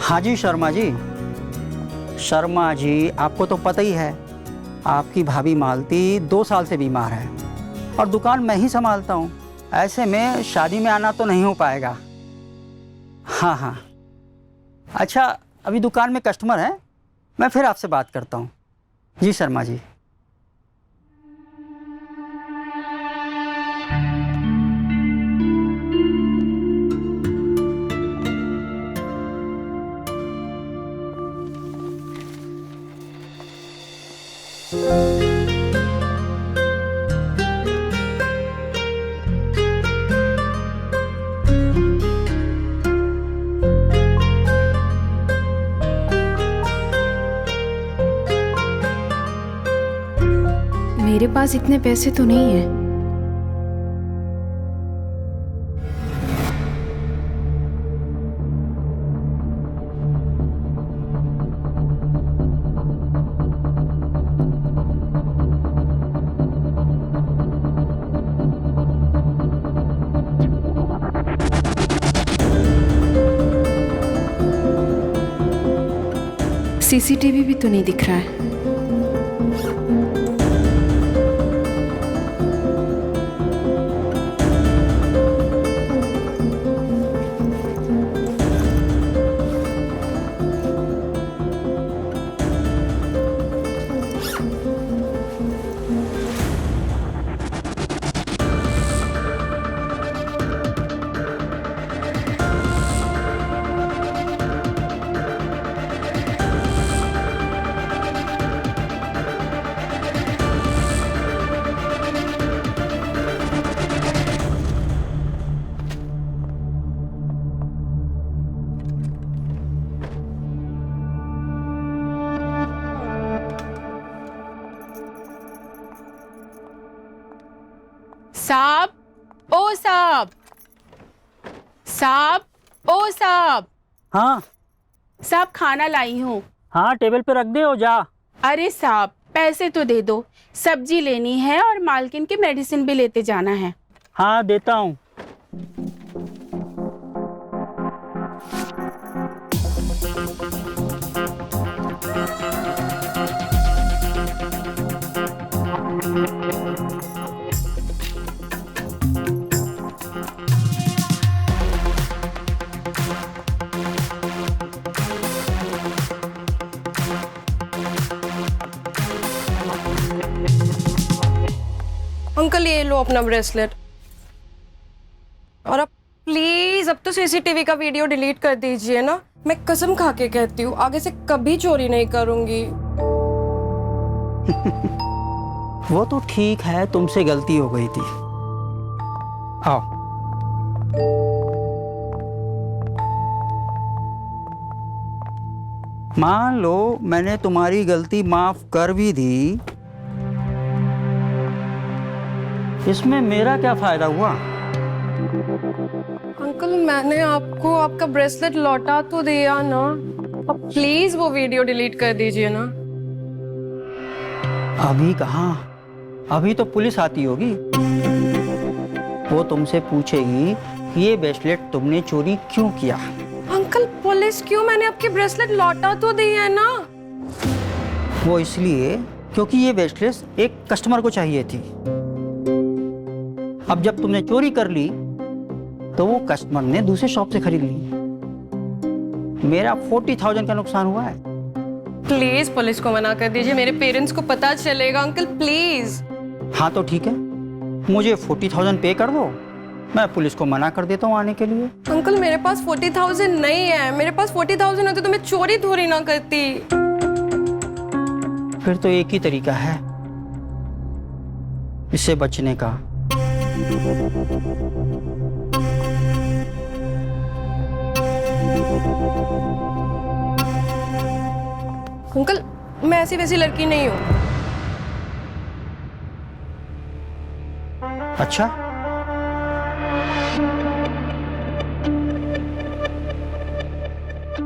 हाँ जी शर्मा जी। शर्मा जी, आपको तो पता ही है, आपकी भाभी मालती 2 साल से बीमार है और दुकान मैं ही संभालता हूँ। ऐसे में शादी में आना तो नहीं हो पाएगा। हाँ हाँ, अच्छा अभी दुकान में कस्टमर है, मैं फिर आपसे बात करता हूँ। जी शर्मा जी। मेरे पास इतने पैसे तो नहीं है। सीसीटीवी भी तो नहीं दिख रहा है। साहब, ओ साहब, साहब, ओ साहब। हाँ साहब खाना लाई हूँ। हाँ, टेबल पे रख दे हो जा। अरे साहब पैसे तो दे दो, सब्जी लेनी है और मालकिन की मेडिसिन भी लेते जाना है। हाँ देता हूँ। अंकल ये लो अपना ब्रेसलेट। और अब प्लीज अब तो सीसीटीवी का वीडियो डिलीट कर दीजिए ना। मैं कसम खा के कहती हूँ आगे से कभी चोरी नहीं करूंगी। वो तो ठीक है, तुमसे गलती हो गई थी। आओ। मान लो मैंने तुम्हारी गलती माफ कर भी दी, इसमें मेरा क्या फायदा हुआ? अंकल मैंने आपको आपका ब्रेसलेट लौटा तो दिया ना। अब प्लीज वो वीडियो डिलीट कर दीजिए ना। अभी कहाँ, अभी तो पुलिस आती होगी। वो तुमसे पूछेगी कि ये ब्रेसलेट तुमने चोरी क्यों किया। अंकल पुलिस क्यों, मैंने आपकी ब्रेसलेट लौटा तो दी है ना। वो इसलिए क्योंकि ये ब्रेसलेट एक कस्टमर को चाहिए थी। अब जब तुमने चोरी कर ली तो वो कस्टमर ने दूसरे शॉप से खरीद ली। मेरा 40,000 का नुकसान हुआ है। प्लीज पुलिस को मना कर दीजिए, मेरे पेरेंट्स को पता चलेगा। Uncle please. हाँ तो ठीक है, मुझे 40,000 पे कर दो, मैं पुलिस को मना कर देता हूँ आने के लिए। अंकल मेरे पास 40,000 नहीं है। मेरे पास 40,000 होते तो मैं चोरी थोड़ी ना करती। फिर तो एक ही तरीका है इससे बचने का। अंकल मैं ऐसी वैसी लड़की नहीं हूँ। अच्छा,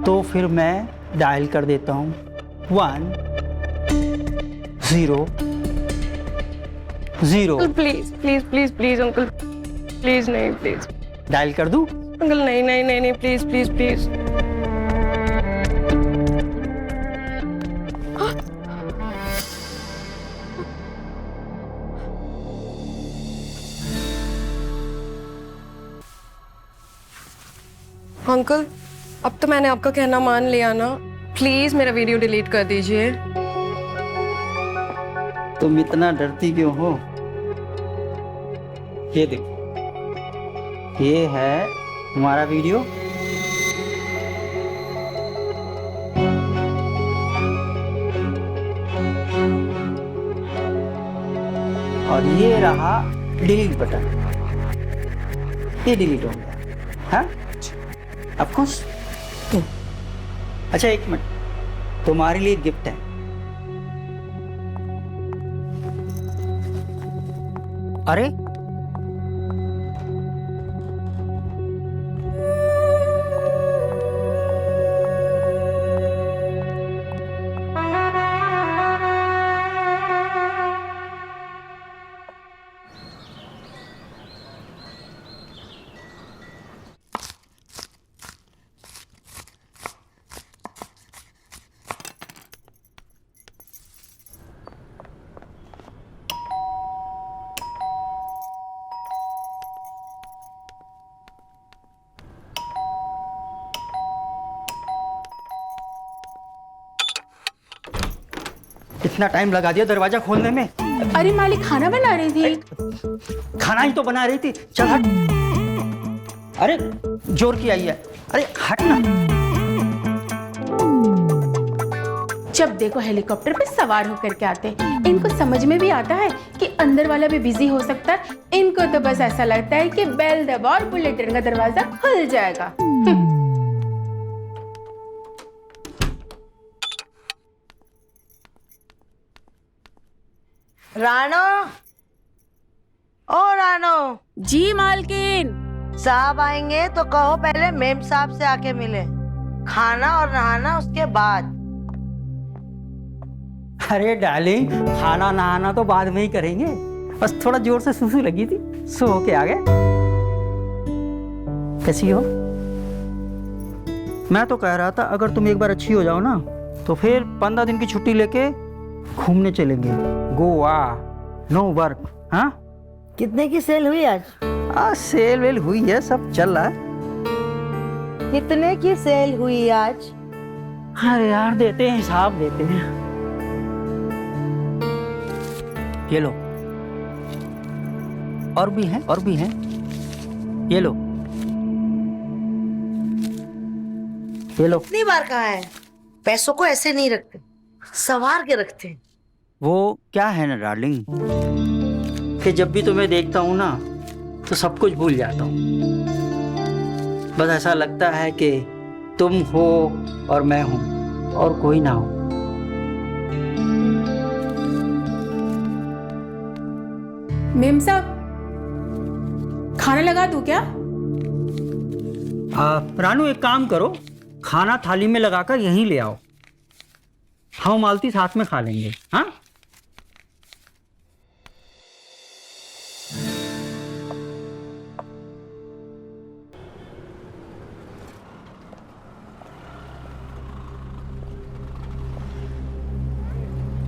तो फिर मैं डायल कर देता हूँ 100। Uncle please please please please uncle please नहीं प्लीज। डायल कर दूँ? अंकल नहीं नहीं नहीं नहीं प्लीज प्लीज प्लीज। अंकल, अब तो मैंने आपका कहना मान लिया ना, प्लीज मेरा वीडियो डिलीट कर दीजिए। तुम इतना डरती क्यों हो? ये देखो, ये है तुम्हारा वीडियो। और ये रहा डिलीट बटन, ये डिलीट हो गया। हाँ, ऑफ कोर्स। अच्छा एक मिनट, तुम्हारे लिए गिफ्ट है। अरे इतना टाइम लगा दिया दरवाजा खोलने में। अरे मालिक खाना बना रही थी। खाना ही तो बना रही थी। चल हट। अरे जोर की आई है। अरे हट ना। जब देखो हेलीकॉप्टर पे सवार होकर के आते, इनको समझ में भी आता है कि अंदर वाला भी बिजी हो सकता है। इनको तो बस ऐसा लगता है कि बेल दबाओ और बुलेट ट्रेन का दरवाजा खुल जाएगा। रानो, ओ रानो। जी मालकिन। साहब आएंगे तो कहो पहले मेम साहब से आके मिले, खाना और नहाना उसके बाद। अरे डार्लिंग, खाना नहाना तो बाद में ही करेंगे, बस थोड़ा जोर से सुसु लगी थी, सो होके आ गए। कैसी हो? मैं तो कह रहा था अगर तुम एक बार अच्छी हो जाओ ना तो फिर 15 दिन की छुट्टी लेके घूमने चलेंगे, गोवा, नो वर्क। हाँ, कितने की सेल हुई आज? सेल वेल हुई है, सब चल रहा है। कितने की सेल हुई आज? अरे यार, देते हैं हिसाब, देते हैं। ये लो, और भी हैं, और भी हैं, ये लो, ये लो। कितनी बार कहा है, पैसों को ऐसे नहीं रखते, संवार के रखते हैं। वो क्या है ना डार्लिंग, कि जब भी तुम्हें देखता हूँ ना तो सब कुछ भूल जाता हूँ। बस ऐसा लगता है कि तुम हो और मैं हूँ और कोई ना हो। मेम साहब, खाना लगा दूं क्या? रानू, एक काम करो, खाना थाली में लगाकर यहीं ले आओ, हम मालती साथ में खा लेंगे। हाँ,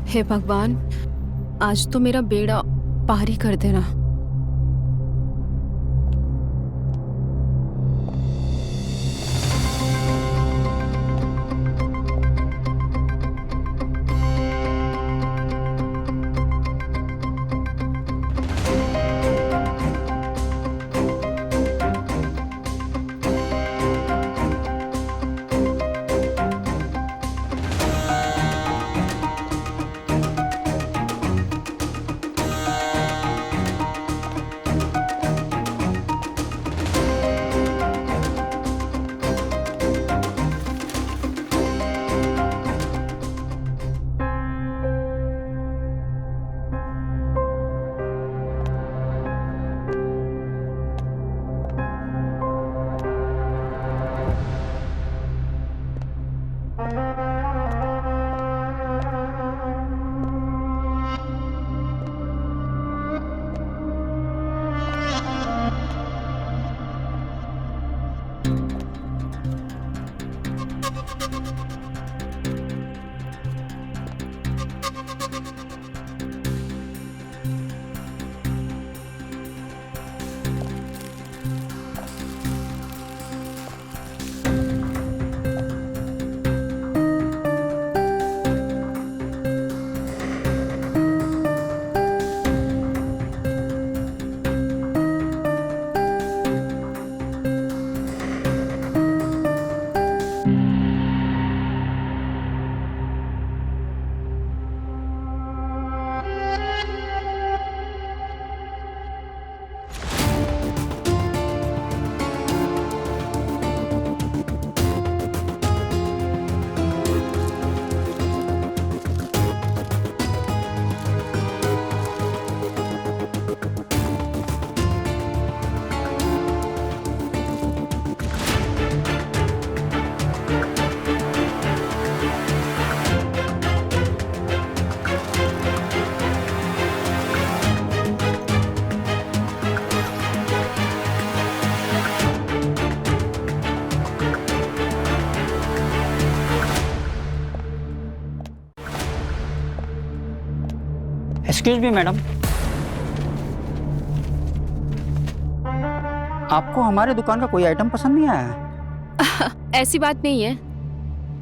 हे भगवान, आज तो मेरा बेड़ा पार ही कर देना। एक्सक्यूज मी मैडम, आपको हमारे दुकान का कोई आइटम पसंद नहीं आया है? ऐसी बात नहीं है,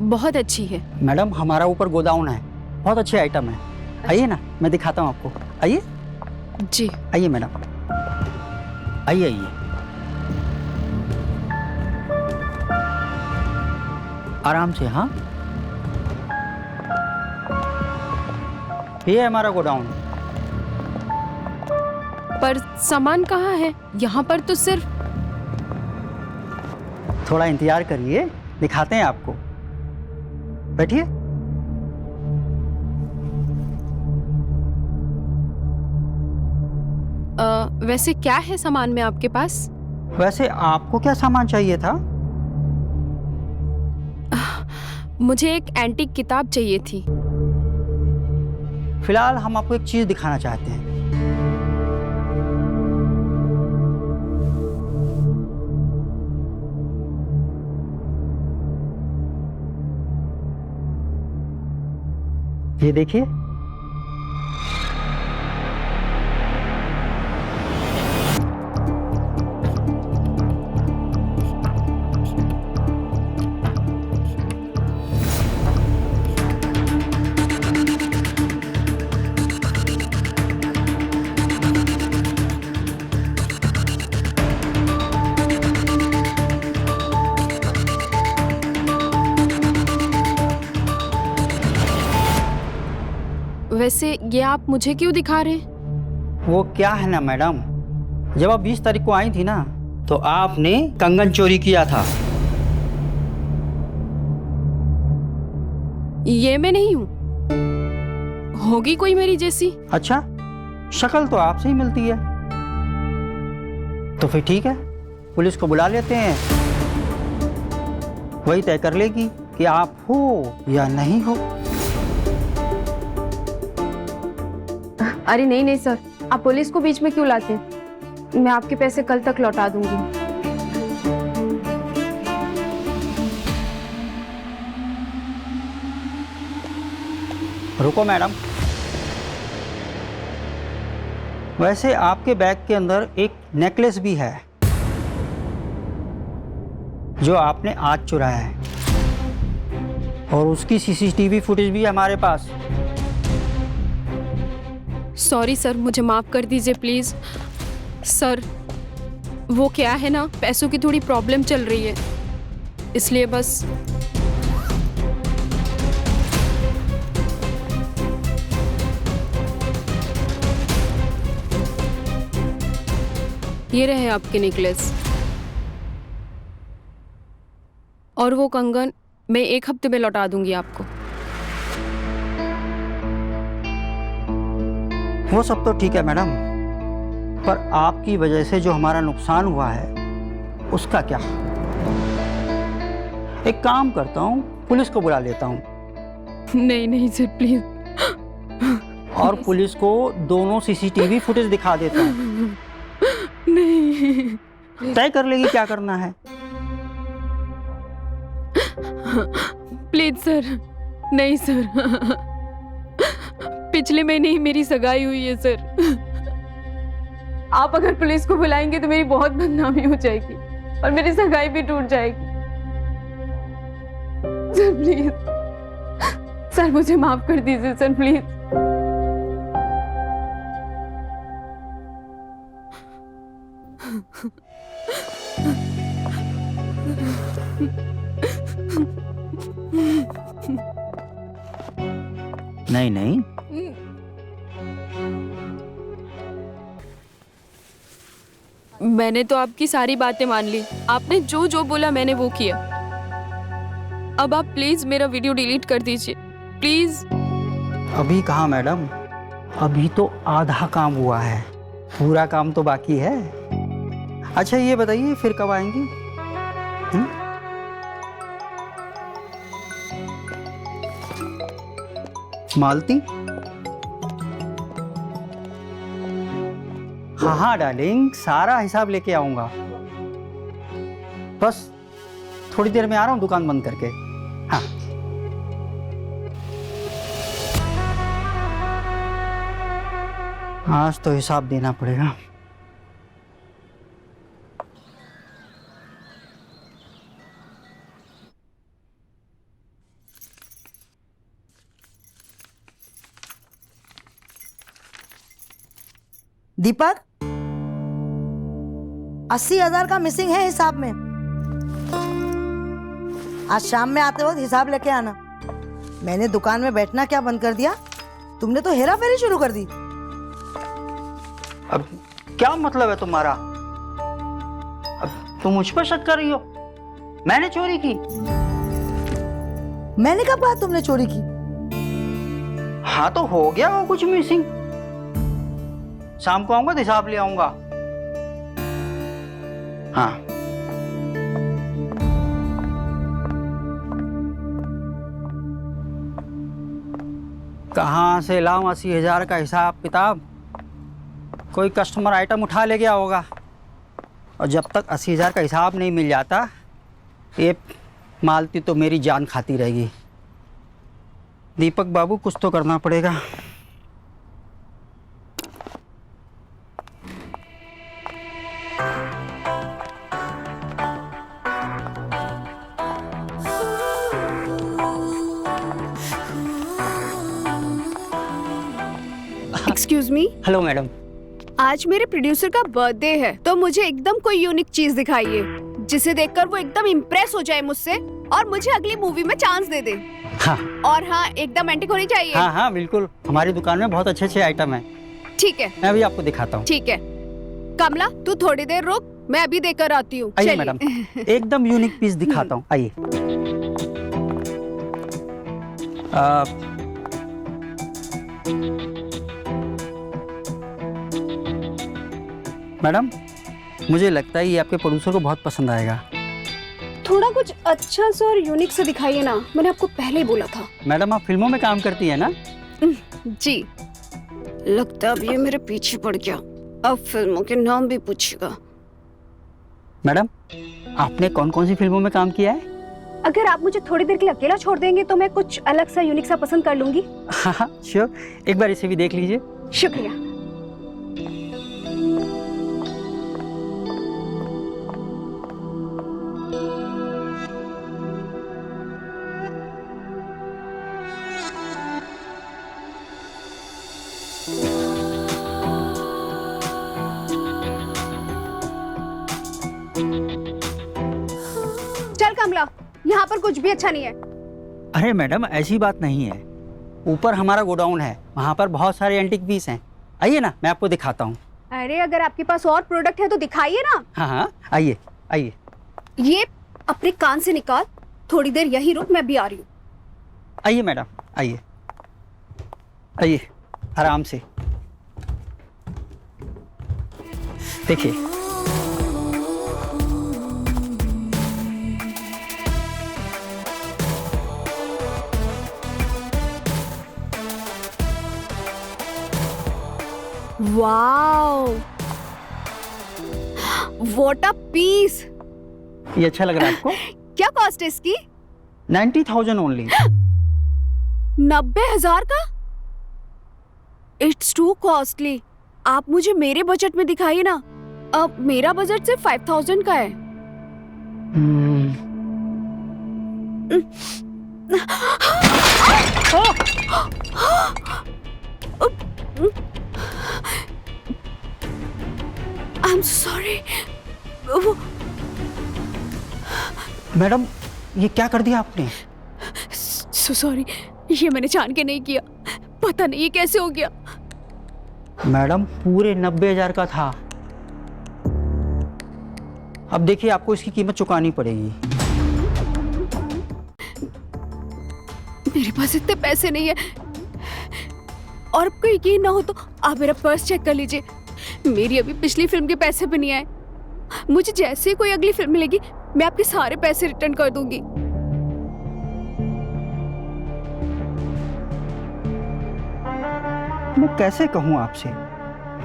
बहुत अच्छी है। मैडम हमारा ऊपर गोडाउन है, बहुत अच्छे आइटम है। आइए ना, मैं दिखाता हूँ आपको। आइए जी। आइए मैडम, आइए आइए। आराम से, हाँ। ये है हमारा गोडाउन। पर सामान कहाँ है? यहाँ पर तो सिर्फ। थोड़ा इंतजार करिए, दिखाते हैं आपको। बैठिए। वैसे क्या है सामान में आपके पास? वैसे आपको क्या सामान चाहिए था? मुझे एक एंटीक किताब चाहिए थी। फिलहाल हम आपको एक चीज दिखाना चाहते हैं। ये देखिए, वैसे ये आप मुझे क्यों दिखा रहे हैं? वो क्या है ना मैडम, जब आप 20 तारीख को आई थी ना, तो आपने कंगन चोरी किया था। ये मैं नहीं हूँ। होगी कोई मेरी जैसी। अच्छा, शक्ल तो आपसे ही मिलती है। तो फिर ठीक है, पुलिस को बुला लेते हैं, वही तय कर लेगी कि आप हो या नहीं हो। अरे नहीं नहीं सर, आप पुलिस को बीच में क्यों लाते हैं? मैं आपके पैसे कल तक लौटा दूंगी। रुको मैडम, वैसे आपके बैग के अंदर एक नेकलेस भी है जो आपने आज चुराया है, और उसकी सीसीटीवी फुटेज भी है हमारे पास। सॉरी सर, मुझे माफ कर दीजिए प्लीज। सर वो क्या है ना, पैसों की थोड़ी प्रॉब्लम चल रही है, इसलिए बस। ये रहे आपके नेकलेस, और वो कंगन मैं 1 हफ्ते में लौटा दूंगी आपको। वो सब तो ठीक है मैडम, पर आपकी वजह से जो हमारा नुकसान हुआ है उसका क्या? एक काम करता हूँ, पुलिस को बुला लेता हूँ, नहीं नहीं सर प्लीज। और पुलिस को दोनों सीसीटीवी फुटेज दिखा देता हूँ। नहीं, तय कर लेगी क्या करना है। Please sir. नहीं सर, पिछले महीने ही मेरी सगाई हुई है सर। आप अगर पुलिस को बुलाएंगे तो मेरी बहुत बदनामी हो जाएगी और मेरी सगाई भी टूट जाएगी। सर प्लीज, सर मुझे माफ कर दीजिए सर प्लीज। नहीं नहीं, मैंने तो आपकी सारी बातें मान ली, आपने जो जो बोला मैंने वो किया। अब आप प्लीज मेरा वीडियो डिलीट कर दीजिए प्लीज। अभी कहाँ मैडम, अभी तो आधा काम हुआ है, पूरा काम तो बाकी है। अच्छा ये बताइए फिर कब आएंगी? मालती? हाँ हाँ डार्लिंग, सारा हिसाब लेके आऊंगा, बस थोड़ी देर में आ रहा हूँ दुकान बंद करके। हाँ आज तो हिसाब देना पड़ेगा। दीपक, 80,000 का मिसिंग है हिसाब में। आज शाम में आते वक्त हिसाब लेके आना। मैंने दुकान में बैठना क्या बंद कर दिया, तुमने तो हेरा फेरी शुरू कर दी। अब क्या मतलब है तुम्हारा? अब तुम मुझ पर शक कर रही हो? मैंने चोरी की? मैंने कब कहा तुमने चोरी की? हाँ तो हो गया वो कुछ मिसिंग। शाम को आऊंगा तो हिसाब ले आऊंगा। हाँ। कहाँ से लाऊं 80,000 का हिसाब किताब? कोई कस्टमर आइटम उठा ले गया होगा, और जब तक 80,000 का हिसाब नहीं मिल जाता ये मालती तो मेरी जान खाती रहेगी। दीपक बाबू, कुछ तो करना पड़ेगा। Excuse me, hello madam. आज मेरे प्रोड्यूसर का बर्थडे है, तो मुझे एकदम कोई यूनिक चीज दिखाइए जिसे देखकर वो एकदम इम्प्रेस हो जाए मुझसे और मुझे अगली मूवी में चांस दे दे। हाँ और हाँ, एकदम एंटिक होनी चाहिए। हाँ हाँ बिल्कुल, हमारी दुकान में बहुत अच्छे अच्छे आइटम हैं। ठीक है, मैं अभी आपको दिखाता हूँ। ठीक है। कमला, तू थोड़ी देर रुक, मैं अभी देकर आती हूँ। आइए चलिए। मैडम, एकदम यूनिक पीस दिखाता हूँ, आइए। मैडम, मुझे लगता है ये आपके प्रोड्यूसर को बहुत पसंद आएगा। थोड़ा कुछ अच्छा सा और यूनिक सा दिखाइए ना, मैंने आपको पहले ही बोला था। मैडम, आप फिल्मों में काम करती है ना? जी। लगता है अब ये मेरे पीछे पड़ गया, अब फिल्मों के नाम भी पूछेगा। मैडम, आपने कौन कौन सी फिल्मों में काम किया है? अगर आप मुझे थोड़ी देर के लिए अकेला छोड़ देंगे तो मैं कुछ अलग सा यूनिक सा पसंद कर लूंगी। हाँ हाँ श्योर, एक बार इसे भी देख लीजिए। शुक्रिया। चल कमला, यहाँ पर कुछ भी अच्छा नहीं है। अरे मैडम, ऐसी बात नहीं है। ऊपर हमारा गोडाउन है, वहाँ पर बहुत सारे एंटीक पीस हैं। आइए ना, मैं आपको दिखाता हूँ। अरे अगर आपके पास और प्रोडक्ट है तो दिखाइए ना। हाँ हाँ, आइए आइए। ये अपने कान से निकाल, थोड़ी देर यही रुक, मैं भी आ रही हूँ। आइए मैडम, आइए आइए, आराम से देखिए। Wow, what a piece. ये अच्छा लग रहा है आपको? क्या कॉस्ट है इसकी? 90,000 ओनली। 90,000 का? It's to costly. आप मुझे मेरे बजट में दिखाइए ना। अब मेरा बजट सिर्फ 5,000 का है। I am sorry. मैडम, ये क्या कर दिया आपने? सॉरी, ये मैंने जान के नहीं किया, पता नहीं ये कैसे हो गया। मैडम, पूरे 90,000 का था। अब देखिए, आपको इसकी कीमत चुकानी पड़ेगी। मेरे पास इतने पैसे नहीं है, और आपको यकीन ना हो तो आप मेरा पर्स चेक कर लीजिए। मेरी अभी पिछली फिल्म के पैसे भी नहीं आए। मुझे जैसे ही कोई अगली फिल्म मिलेगी, मैं आपके सारे पैसे रिटर्न कर दूंगी। मैं कैसे कहूँ आपसे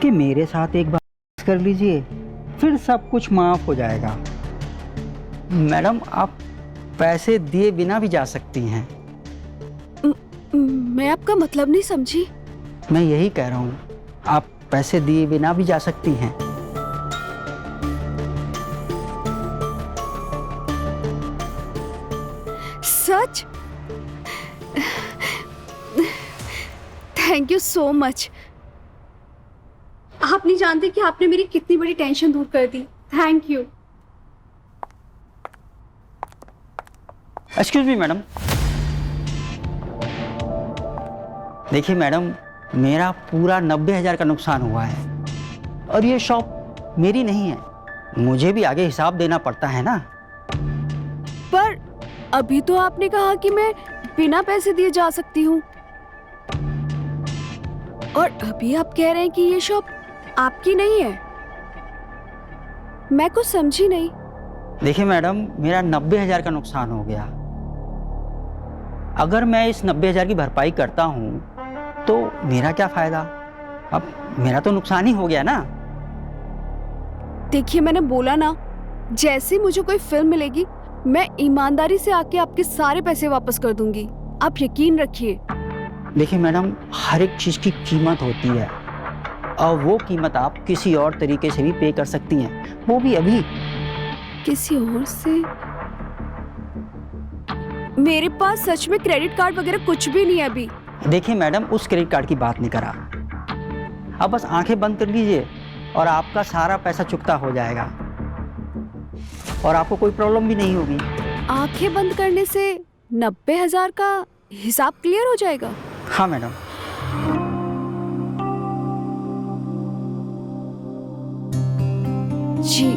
कि मेरे साथ एक बार कर लीजिए, फिर सब कुछ माफ हो जाएगा। मैडम, आप पैसे दिए बिना भी जा सकती हैं। मैं आपका मतलब नहीं समझी। मैं यही कह रहा हूँ, आप पैसे दिए बिना भी जा सकती हैं। सच? Thank you so much. आप नहीं जानते कि आपने मेरी कितनी बड़ी टेंशन दूर कर दी। Thank you. Excuse me madam. देखिए मैडम, मेरा पूरा 90,000 का नुकसान हुआ है और ये शॉप मेरी नहीं है, मुझे भी आगे हिसाब देना पड़ता है ना। पर अभी तो आपने कहा कि मैं बिना पैसे दिए जा सकती हूँ, और अभी आप कह रहे हैं कि ये शॉप आपकी नहीं है। मैं कुछ समझी नहीं। देखिए मैडम, मेरा 90,000 का नुकसान हो गया। अगर मैं इस 90,000 की भरपाई करता हूँ तो मेरा क्या फायदा? अब मेरा तो नुकसान ही हो गया ना। देखिए, मैंने बोला ना, जैसे मुझे कोई फिल्म मिलेगी मैं ईमानदारी से आके आपके सारे पैसे वापस कर दूंगी, आप यकीन रखिए। देखिए मैडम, हर एक चीज़ की कीमत होती है और वो कीमत आप किसी और तरीके से भी पे कर सकती हैं, वो भी अभी। किसी और से? मेरे पास सच में क्रेडिट कार्ड वगैरह कुछ भी नहीं है अभी। देखिए मैडम, उस क्रेडिट कार्ड की बात नहीं करा। अब बस आंखें बंद कर लीजिए और आपका सारा पैसा चुकता हो जाएगा और आपको कोई प्रॉब्लम भी नहीं होगी। आंखें बंद करने से 90,000 का हिसाब क्लियर हो जाएगा? हाँ मैडम। जी।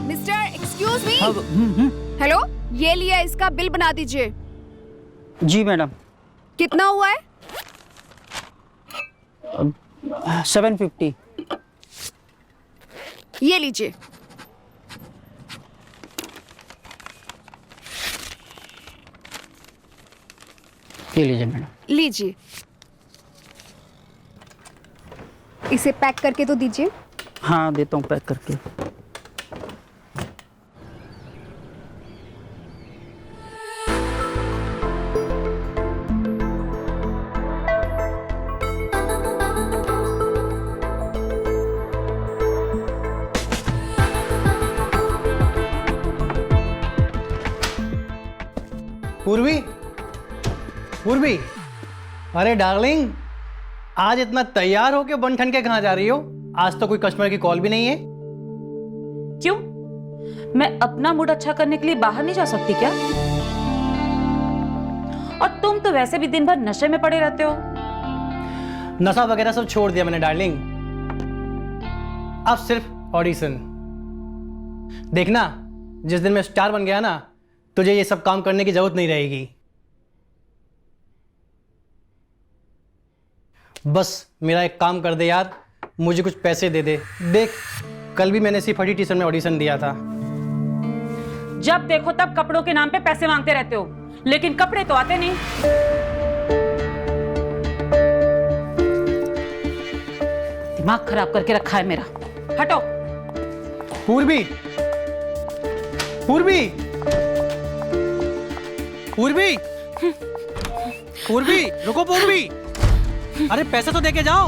Mister, excuse me. हेलो, ये लिया, इसका बिल बना दीजिए। जी मैडम। कितना हुआ है? 750। ये लीजिए। ये लीजिए मैडम। लीजिए, इसे पैक करके तो दीजिए। हाँ, देता हूँ पैक करके। पूर्वी, पूर्वी, अरे डार्लिंग, आज इतना तैयार होके बन ठन के कहाँ जा रही हो? आज तो कोई कस्टमर की कॉल भी नहीं है। क्यों? मैं अपना मूड अच्छा करने के लिए बाहर नहीं जा सकती क्या? और तुम तो वैसे भी दिन भर नशे में पड़े रहते हो। नशा वगैरह सब छोड़ दिया मैंने डार्लिंग, अब सिर्फ ऑडिशन। देखना, जिस दिन मैं स्टार बन गया ना, तुझे ये सब काम करने की जरूरत नहीं रहेगी। बस मेरा एक काम कर दे यार, मुझे कुछ पैसे दे दे। देख, कल भी मैंने इसी फटी टी शर्ट में ऑडिशन दिया था। जब देखो तब कपड़ों के नाम पे पैसे मांगते रहते हो, लेकिन कपड़े तो आते नहीं। दिमाग खराब करके रखा है मेरा। हटो। पूर्वी, पूर्वी, पूर्वी, पूर्वी, रुको पूर्वी, अरे पैसे तो देके जाओ।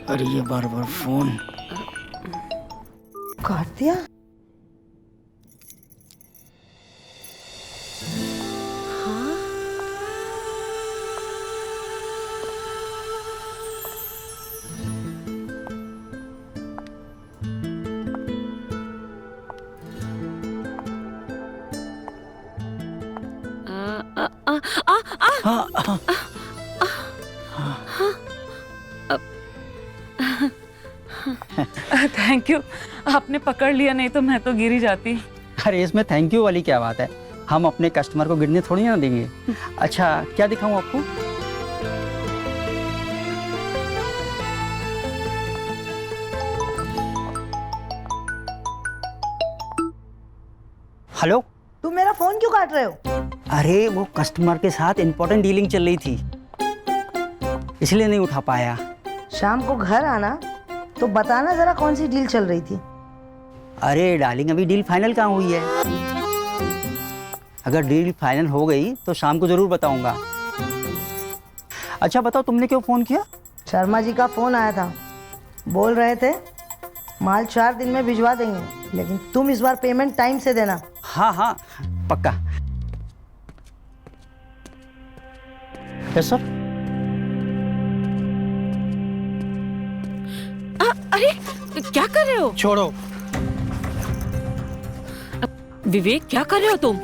अरे ये बार बार फोन काट दिया। थैंक यू, आपने पकड़ लिया, नहीं तो मैं तो गिर ही जाती। अरे इसमें थैंक यू वाली क्या बात है, हम अपने कस्टमर को गिरने थोड़ी ना देंगे। अच्छा क्या दिखाऊं आपको? हेलो, तुम मेरा फोन क्यों काट रहे हो? अरे वो कस्टमर के साथ इंपॉर्टेंट डीलिंग चल रही थी, इसलिए नहीं उठा पाया। शाम को घर आना तो बताना जरा कौन सी डील चल रही थी। अरे डार्लिंग, अभी डील फाइनल कहाँ हुई है? अगर डील फाइनल हो गई तो शाम को जरूर बताऊंगा। अच्छा बताओ, तुमने क्यों फोन किया? शर्मा जी का फोन आया था, बोल रहे थे माल 4 दिन में भिजवा देंगे, लेकिन तुम इस बार पेमेंट टाइम से देना। हाँ हाँ पक्का। Yes sir. अरे क्या कर रहे हो? छोड़ो। विवेक क्या कर रहे हो तुम?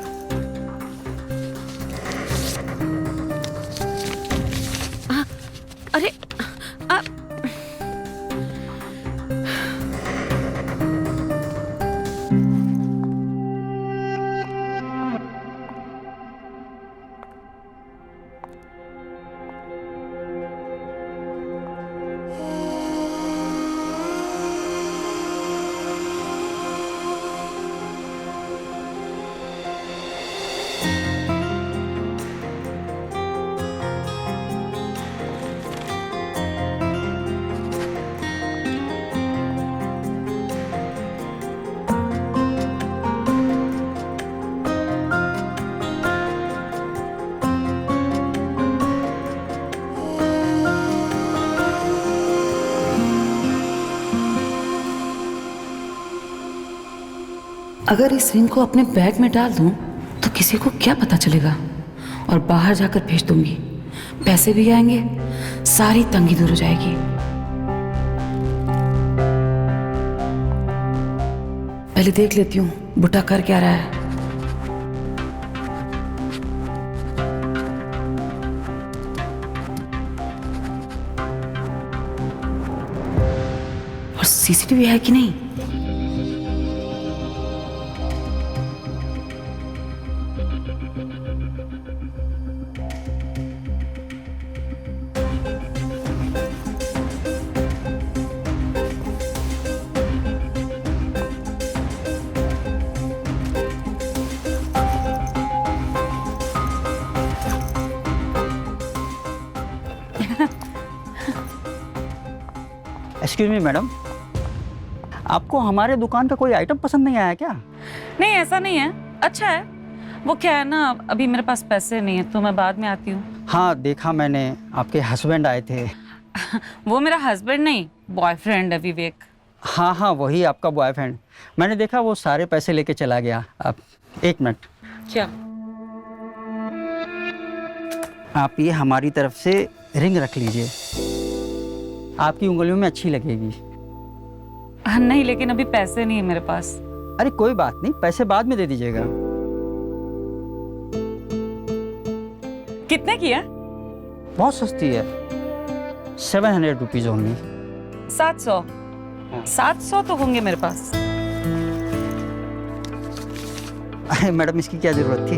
अरे अगर इस रिंग को अपने बैग में डाल दूं तो किसी को क्या पता चलेगा, और बाहर जाकर भेज दूंगी, पैसे भी आएंगे, सारी तंगी दूर हो जाएगी। पहले देख लेती हूँ बुड्ढा कर क्या रहा है। और सीसीटीवी है कि नहीं? एक्सक्यूज मी मैडम, आपको हमारे दुकान का कोई आइटम पसंद नहीं आया क्या? नहीं, ऐसा नहीं है, अच्छा है। वो क्या है ना, अभी मेरे पास पैसे नहीं है तो मैं बाद में आती हूँ। हाँ देखा मैंने, आपके हस्बैंड आए थे। वो मेरा हस्बैंड नहीं, बॉयफ्रेंड है विवेक। हाँ हाँ वही आपका बॉयफ्रेंड। मैंने देखा वो सारे पैसे लेके चला गया। अब एक मिनट, क्या? आप ये हमारी तरफ से रिंग रख लीजिए, आपकी उंगलियों में अच्छी लगेगी। नहीं, लेकिन अभी पैसे नहीं है मेरे पास। अरे कोई बात नहीं, पैसे बाद में दे दीजिएगा। कितने की है? बहुत सस्ती है, 700 रुपीज ओनली। 700? 700 तो होंगे मेरे पास। अरे मैडम, इसकी क्या जरूरत थी?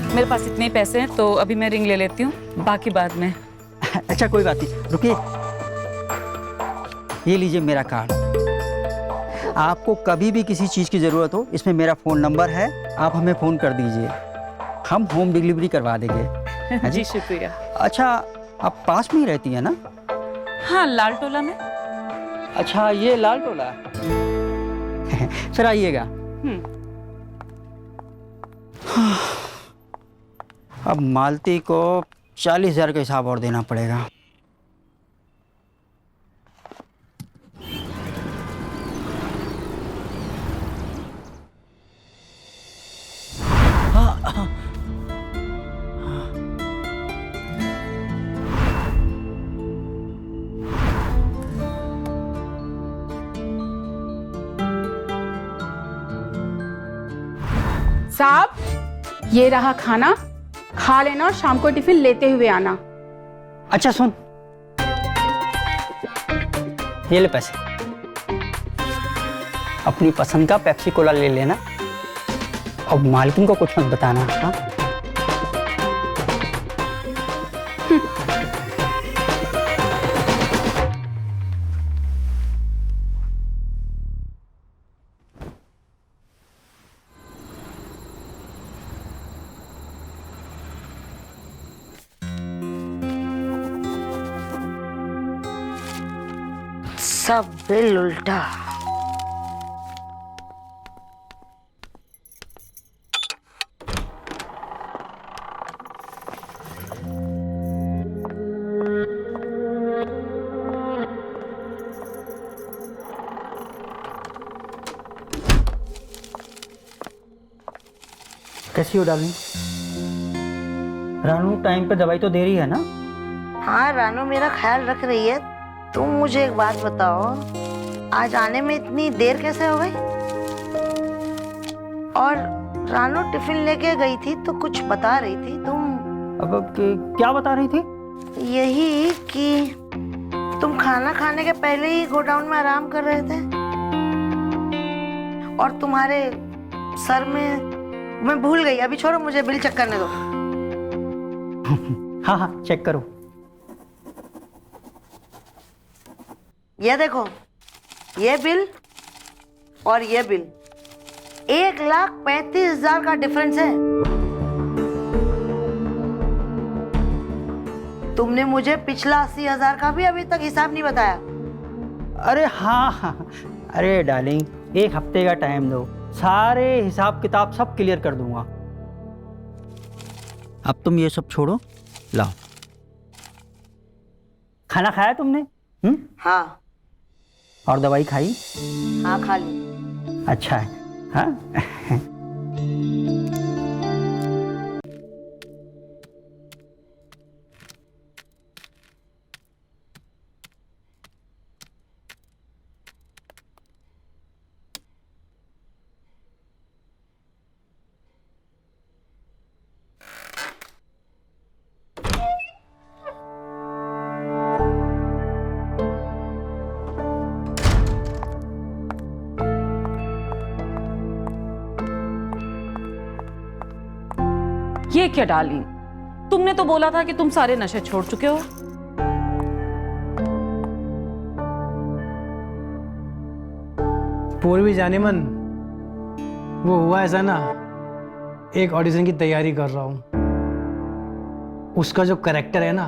मेरे पास इतने ही पैसे हैं तो अभी मैं रिंग ले लेती हूँ, बाकी बाद में। अच्छा कोई बात नहीं, रुकिए, ये लीजिए मेरा कार्ड। आपको कभी भी किसी चीज़ की ज़रूरत हो, इसमें मेरा फ़ोन नंबर है, आप हमें फ़ोन कर दीजिए, हम होम डिलीवरी करवा देंगे। हाँ जी शुक्रिया। अच्छा आप पास में ही रहती हैं ना? हाँ, लाल टोला में। अच्छा ये लाल टोला फिर आइएगा। अब मालती को 40,000 का हिसाब और देना पड़ेगा। साहब ये रहा खाना, खा लेना और शाम को टिफिन लेते हुए आना। अच्छा सुन, ये ले पैसे, अपनी पसंद का पेप्सी कोला ले लेना और मालकिन को कुछ मत बताना। हाँ, सब बिल उल्टा। कैसी हो डार्लिंग? रानू टाइम पे दवाई तो दे रही है ना? हाँ, रानू मेरा ख्याल रख रही है। तुम मुझे एक बात बताओ, आज आने में इतनी देर कैसे हो गई? और रानू टिफिन लेके गई थी तो कुछ बता रही थी तुम। अब क्या बता रही थी? यही कि तुम खाना खाने के पहले ही गोडाउन में आराम कर रहे थे और तुम्हारे सर में, मैं भूल गई, अभी छोड़ो, मुझे बिल चेक करने दो। हाँ हाँ, चेक करो। ये देखो, ये बिल और ये बिल, 1,35,000 का डिफरेंस है। तुमने मुझे पिछला 80,000 का भी अभी तक हिसाब नहीं बताया। अरे हाँ हाँ, अरे डार्लिंग, एक हफ्ते का टाइम दो, सारे हिसाब किताब सब क्लियर कर दूंगा। अब तुम ये सब छोड़ो, लाओ। खाना खाया तुमने? हाँ। और दवाई खाई? हाँ, खा ली। अच्छा है। हाँ ये क्या डार्लिंग, तुमने तो बोला था कि तुम सारे नशे छोड़ चुके हो। पूर्वी जाने मन, वो हुआ ऐसा ना, एक ऑडिशन की तैयारी कर रहा हूं। उसका जो कैरेक्टर है ना,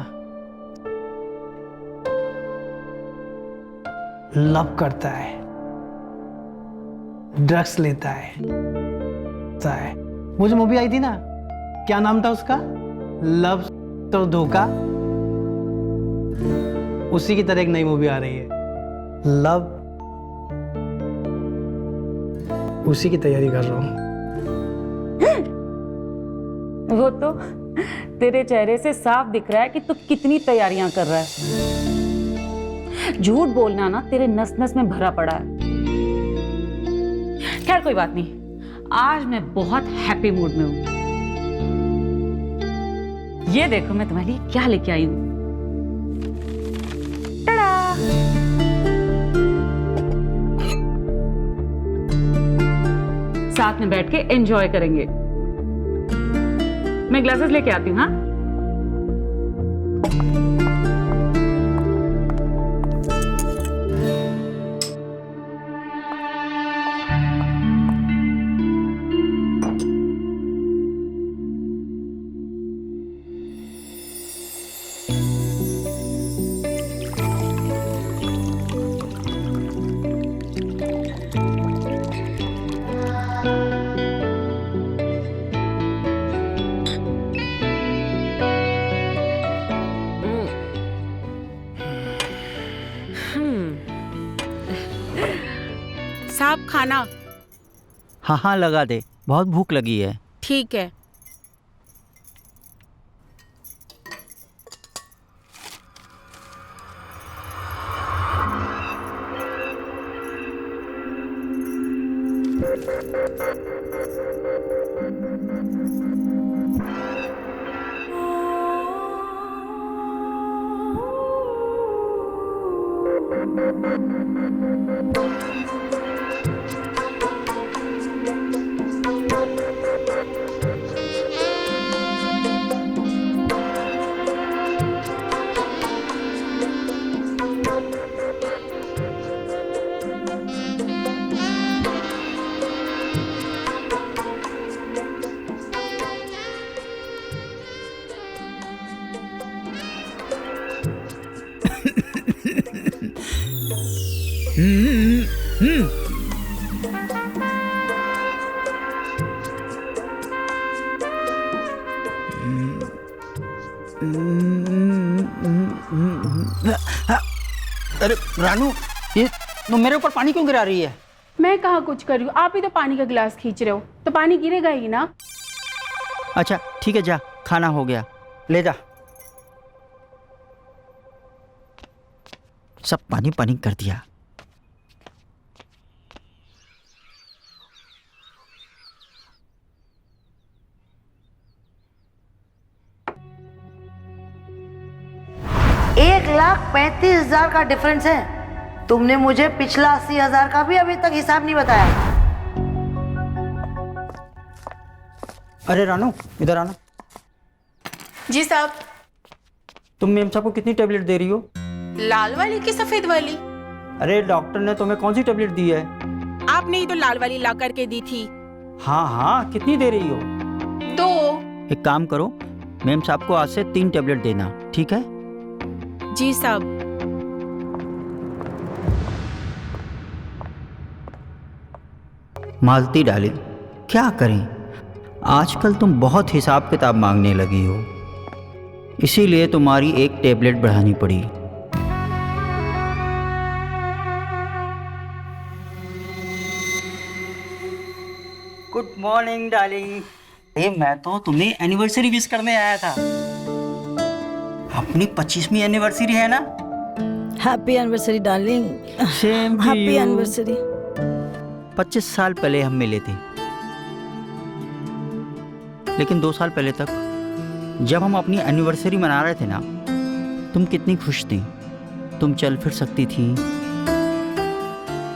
लव करता है, ड्रग्स लेता है। वो जो मूवी आई थी ना, क्या नाम था उसका, लव तो धोखा, उसी की तरह एक नई मूवी आ रही है, लव, उसी की तैयारी कर रहा हूं। वो तो तेरे चेहरे से साफ दिख रहा है कि तू कितनी तैयारियां कर रहा है। झूठ बोलना ना तेरे नस नस में भरा पड़ा है। खैर कोई बात नहीं, आज मैं बहुत हैप्पी मूड में हूं। ये देखो मैं तुम्हारे लिए क्या लेके आई हूं। टाडा! साथ में बैठ के एंजॉय करेंगे। मैं ग्लासेस लेके आती हूँ। हाँ, साहब खाना। हाँ हाँ, लगा दे, बहुत भूख लगी है। ठीक है। अरे रानू, ये तो मेरे ऊपर पानी क्यों गिरा रही है? मैं कहाँ कुछ कर रही हूँ, आप ही तो पानी का गिलास खींच रहे हो, तो पानी गिरेगा ही ना। अच्छा ठीक है, जा, खाना हो गया, ले जा। सब पानी पानी कर दिया। $1,35,000 का डिफरेंस है। तुमने मुझे पिछला 80,000 का भी अभी तक हिसाब नहीं बताया। अरे रानू, इधर आना। जी साहब। तुम मेम साहब को कितनी टेबलेट दे रही हो? लाल वाली की सफेद वाली? अरे डॉक्टर ने तुम्हें कौन सी टेबलेट दी है? आपने ही तो लाल वाली ला करके दी थी। हाँ हाँ, कितनी दे रही हो? 2। एक काम करो, मेम साहब को आज से 3 टेबलेट देना, ठीक है? जी साहब। मालती डार्लिंग, क्या करें, आजकल तुम बहुत हिसाब किताब मांगने लगी हो, इसीलिए तुम्हारी एक टेबलेट बढ़ानी पड़ी। Good morning darling. अरे मैं तो तुम्हें एनिवर्सरी विश करने आया था। अपनी 25वीं एनिवर्सरी है ना? Happy anniversary darling. Same to happy you. Anniversary. 25 साल पहले हम मिले थे, लेकिन 2 साल पहले तक जब हम अपनी एनिवर्सरी मना रहे थे ना, तुम कितनी खुश थी। तुम चल फिर सकती थी,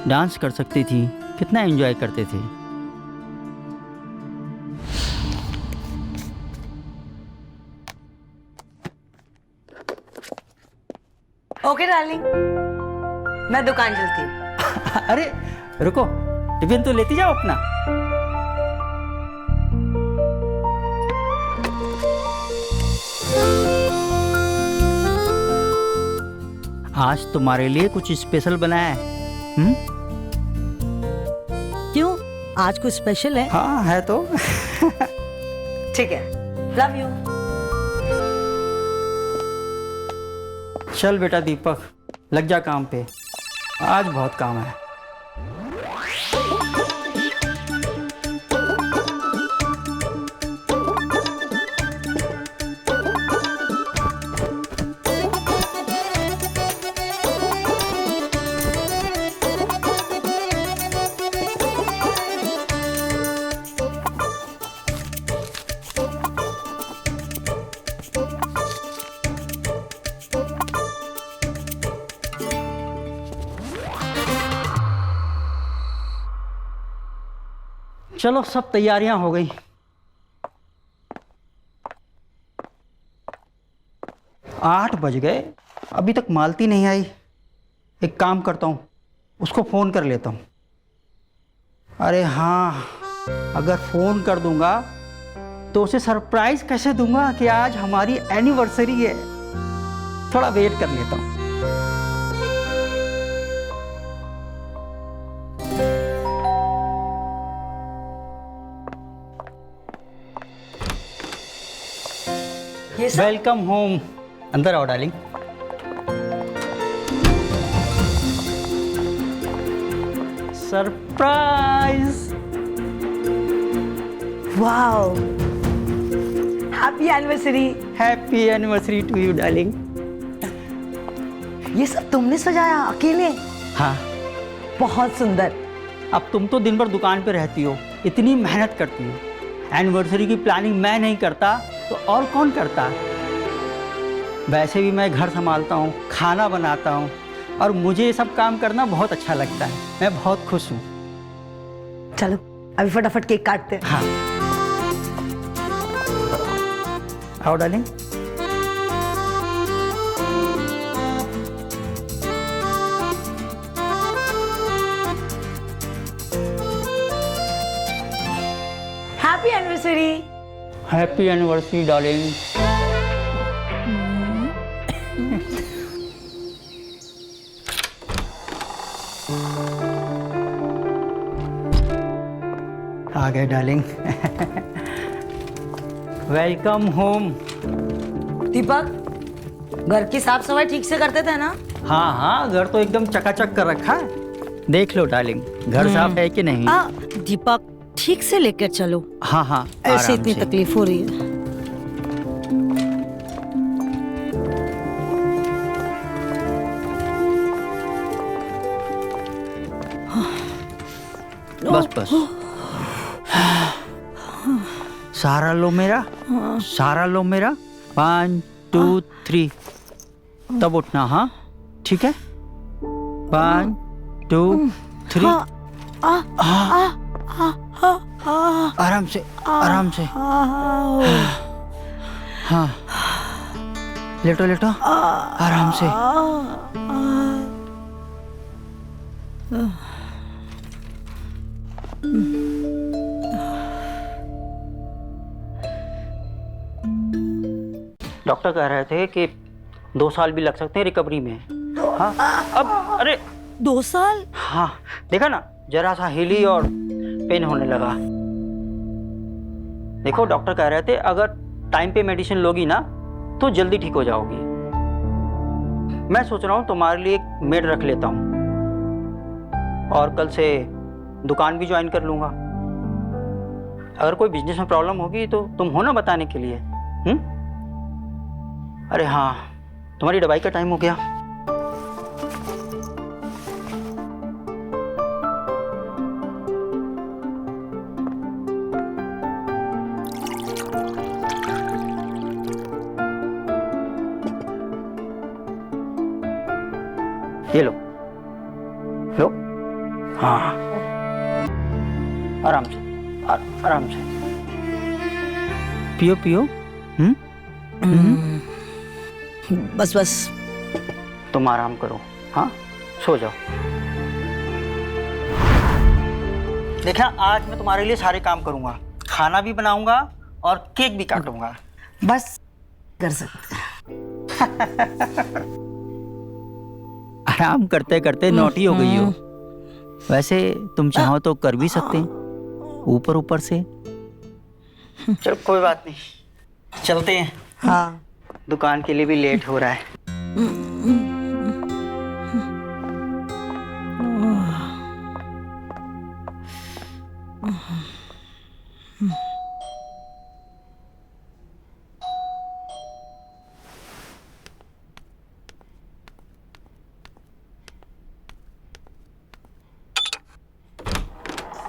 डांस कर सकती थी, कितना एंजॉय करते थे। ओके डार्लिंग, मैं दुकान चलती हूँ। अरे रुको, टिफिन तो लेती जाओ अपना। आज तुम्हारे लिए कुछ स्पेशल बनाया है। क्यों, आज कुछ स्पेशल है? हाँ है तो। ठीक है, लव यू। चल बेटा दीपक, लग जा काम पे, आज बहुत काम है। चलो, सब तैयारियां हो गई। आठ बज गए, अभी तक मालती नहीं आई। एक काम करता हूँ, उसको फ़ोन कर लेता हूँ। अरे हाँ, अगर फ़ोन कर दूंगा तो उसे सरप्राइज़ कैसे दूंगा कि आज हमारी एनिवर्सरी है। थोड़ा वेट कर लेता हूँ। Welcome home. अंदर आओ darling. Surprise. Wow, happy anniversary. Happy anniversary to you darling. ये सब तुमने सजाया अकेले? हाँ। बहुत सुंदर। अब तुम तो दिन भर दुकान पे रहती हो, इतनी मेहनत करती हो, एनिवर्सरी की प्लानिंग मैं नहीं करता तो और कौन करता? वैसे भी मैं घर संभालता हूँ, खाना बनाता हूँ और मुझे ये सब काम करना बहुत अच्छा लगता है। मैं बहुत खुश हूँ। चलो अभी फटाफट केक काटते हैं। हाँ, आओ darling. Happy anniversary. Happy anniversary darling. आ गए डार्लिंग। Welcome home. दीपक, घर की साफ सफाई ठीक से करते थे ना? हाँ हाँ, घर तो एकदम चकाचक कर रखा है। देख लो डार्लिंग, घर साफ है कि नहीं। दीपक, ठीक से लेकर चलो। हाँ हाँ, ऐसे आराम इतनी से। तकलीफ हो रही है। बस बस। सहारा लो मेरा, सहारा लो मेरा। 1 2 3, तब उठना। हाँ ठीक है। 1 2 3। आराम से, आराम से। हाँ, लेटो लेटो, आराम से। डॉक्टर कह रहे थे कि 2 साल भी लग सकते हैं रिकवरी में। हाँ, अब अरे 2 साल? हाँ, देखा ना, जरा सा हिली और पेन होने लगा। देखो, डॉक्टर कह रहे थे अगर टाइम पे मेडिसिन लोगी ना तो जल्दी ठीक हो जाओगी। मैं सोच रहा हूँ तुम्हारे लिए एक मेड रख लेता हूँ और कल से दुकान भी ज्वाइन कर लूँगा। अगर कोई बिजनेस में प्रॉब्लम होगी तो तुम हो ना बताने के लिए। अरे हाँ, तुम्हारी दवाई का टाइम हो गया। ये लो लो। हाँ, आराम से, आराम से पियो पियो। बस बस, तुम आराम करो। हाँ, सो जाओ। देखा, आज मैं तुम्हारे लिए सारे काम करूंगा, खाना भी बनाऊंगा और केक भी काटूंगा। बस कर सकते हैं। आराम करते करते नोटी हो गई हो। वैसे तुम चाहो तो कर भी सकते हैं, ऊपर ऊपर से। चलो कोई बात नहीं, चलते हैं। हाँ, दुकान के लिए भी लेट हो रहा है।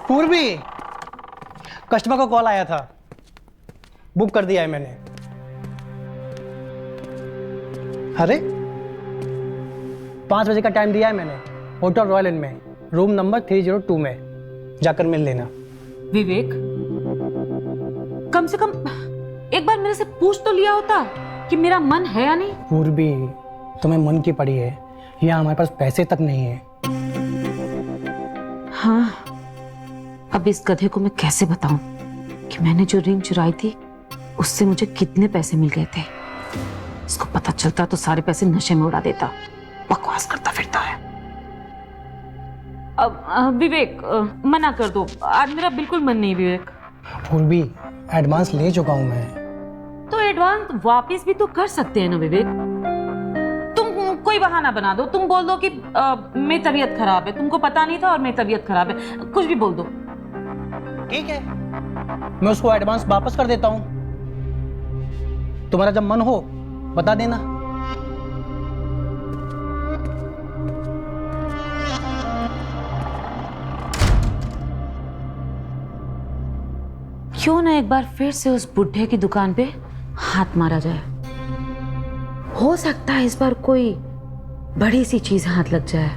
पूर्वी, कस्टमर का कॉल आया था, बुक कर दिया है मैंने। अरे 5 बजे का टाइम दिया है मैंने, होटल रॉयल इन में, रूम नंबर 302 में जाकर मिल लेना। विवेक, कम से कम एक बार मेरे से पूछ तो लिया होता कि मेरा मन है या नहीं। पूर्वी, तुम्हें मन की पड़ी है, यहाँ हमारे पास पैसे तक नहीं है। हाँ, अब इस गधे को मैं कैसे बताऊं कि मैंने जो रिंग चुराई थी उससे मुझे कितने पैसे मिल गए थे। इसको पता चलता तो सारे पैसे नशे में उड़ा देता। बकवास करता फिरता है। अब विवेक, मना कर दो, आज मेरा बिल्कुल मन नहीं। विवेक, पूर्वी, एडवांस ले चुका हूं मैं। तो एडवांस वापस भी तो कर सकते हैं ना विवेक। तुम कोई बहाना बना दो, तुम बोल दो कि मेरी तबीयत खराब है, तुमको पता नहीं था और मेरी तबीयत खराब है, कुछ भी बोल दो। ठीक है, मैं उसको एडवांस वापस कर देता हूं। तुम्हारा जब मन हो बता देना। क्यों ना एक बार फिर से उस बुढ़े की दुकान पे हाथ मारा जाए। हो सकता है इस बार कोई बड़ी सी चीज हाथ लग जाए।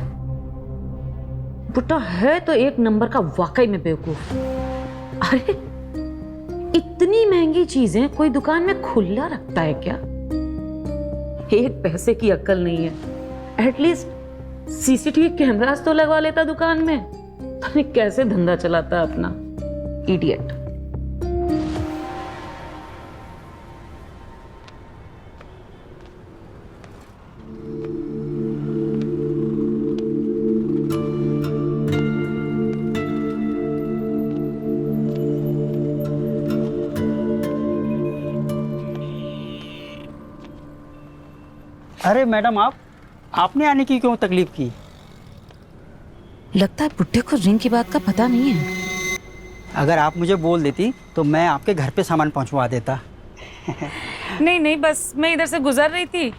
बुट्टा है तो एक नंबर का वाकई में बेवकूफ। अरे इतनी महंगी चीजें कोई दुकान में खुला रखता है क्या? एक पैसे की अक्ल नहीं है। एटलीस्ट सीसीटीवी कैमरास तो लगवा लेता दुकान में। पता नहीं कैसे धंधा चलाता है अपना, इडियट। अरे मैडम, आपने आने की क्यों तकलीफ की? लगता है बुड्ढे को रिंग की बात का पता नहीं है। अगर आप मुझे बोल देती तो मैं आपके घर पे सामान पहुंचवा देता। नहीं नहीं, बस मैं इधर से गुजर रही थी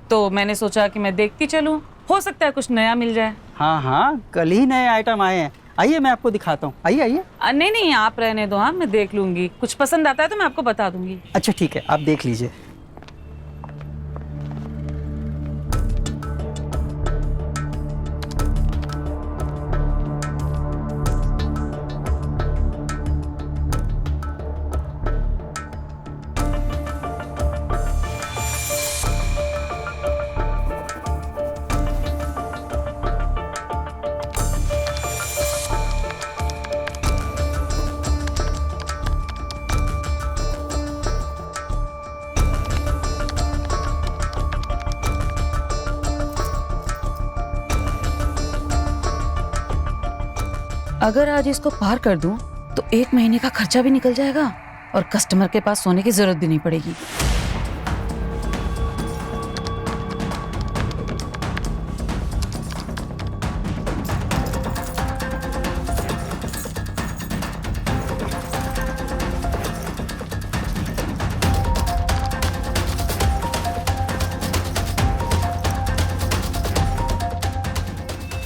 तो मैंने सोचा कि मैं देखती चलूं, हो सकता है कुछ नया मिल जाए। हाँ हाँ, कल ही नए आइटम आए हैं। आइए मैं आपको दिखाता हूँ। आइए आइए। नहीं नहीं, आप रहने दो। हाँ, मैं देख लूंगी, कुछ पसंद आता है तो मैं आपको बता दूंगी। अच्छा ठीक है, आप देख लीजिए। अगर आज इसको पार कर दूं तो 1 महीने का खर्चा भी निकल जाएगा और कस्टमर के पास सोने की जरूरत भी नहीं पड़ेगी।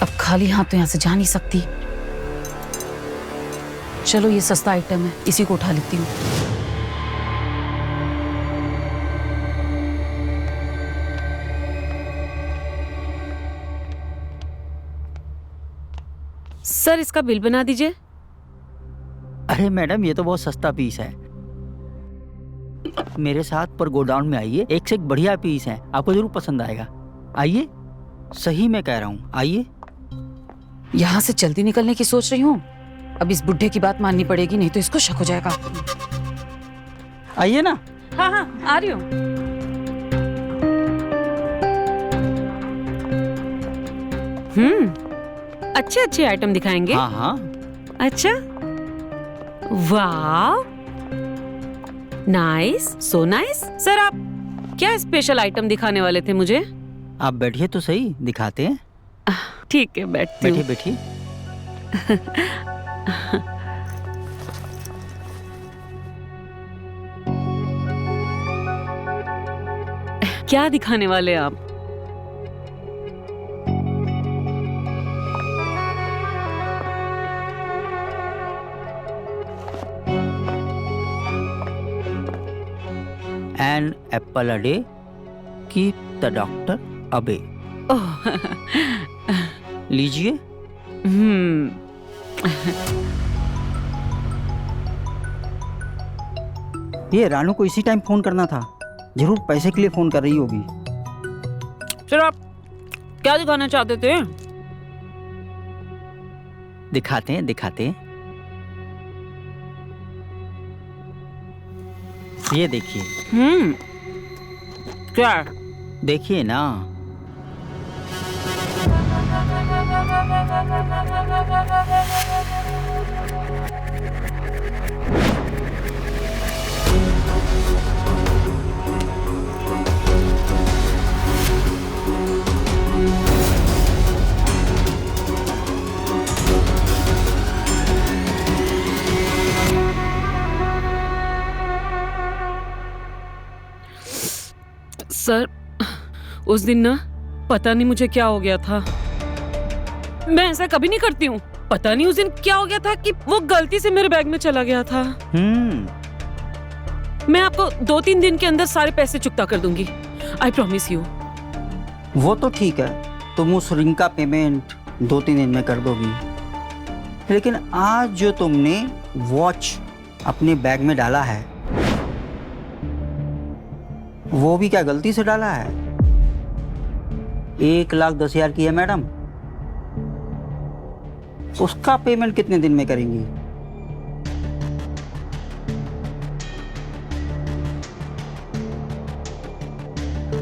अब खाली हाथ तो यहां से जा नहीं सकती। चलो, ये सस्ता आइटम है, इसी को उठा लेती हूँ। सर, इसका बिल बना दीजिए। अरे मैडम, ये तो बहुत सस्ता पीस है। मेरे साथ पर गोडाउन में आइए, एक से एक बढ़िया पीस है, आपको जरूर पसंद आएगा। आइए, सही मैं कह रहा हूँ, आइए। यहाँ से जल्दी निकलने की सोच रही हूँ। अब इस बुड्ढे की बात माननी पड़ेगी, नहीं तो इसको शक हो जाएगा। आइए ना। हाँ हाँ, आ रही हूँ। अच्छे अच्छे आइटम दिखाएंगे। हाँ हाँ। अच्छा, वाह, नाइस, सो नाइस। सर, आप क्या स्पेशल आइटम दिखाने वाले थे मुझे? आप बैठिए तो सही, दिखाते हैं। ठीक है, बैठती हूँ। बैठिए बैठिए। क्या दिखाने वाले हैं आप? An apple a day keep the doctor away. ओह, लीजिए। ये रानू को इसी टाइम फोन करना था, जरूर पैसे के लिए फोन कर रही होगी। सर, आप क्या दिखाना चाहते थे? दिखाते हैं दिखाते हैं। ये देखिए। क्या? देखिए ना। सर, उस दिन ना पता नहीं मुझे क्या हो गया था। मैं ऐसा कभी नहीं करती हूँ। पता नहीं उस दिन क्या हो गया था कि वो गलती से मेरे बैग में चला गया था। मैं आपको 2-3 दिन के अंदर सारे पैसे चुकता कर दूंगी। I promise you. वो तो ठीक है, तुम उस रिंग का पेमेंट 2-3 दिन में कर दोगी, लेकिन आज जो तुमने वॉच अपने बैग में डाला है वो भी क्या गलती से डाला है? 1,10,000 की है मैडम, उसका पेमेंट कितने दिन में करेंगी?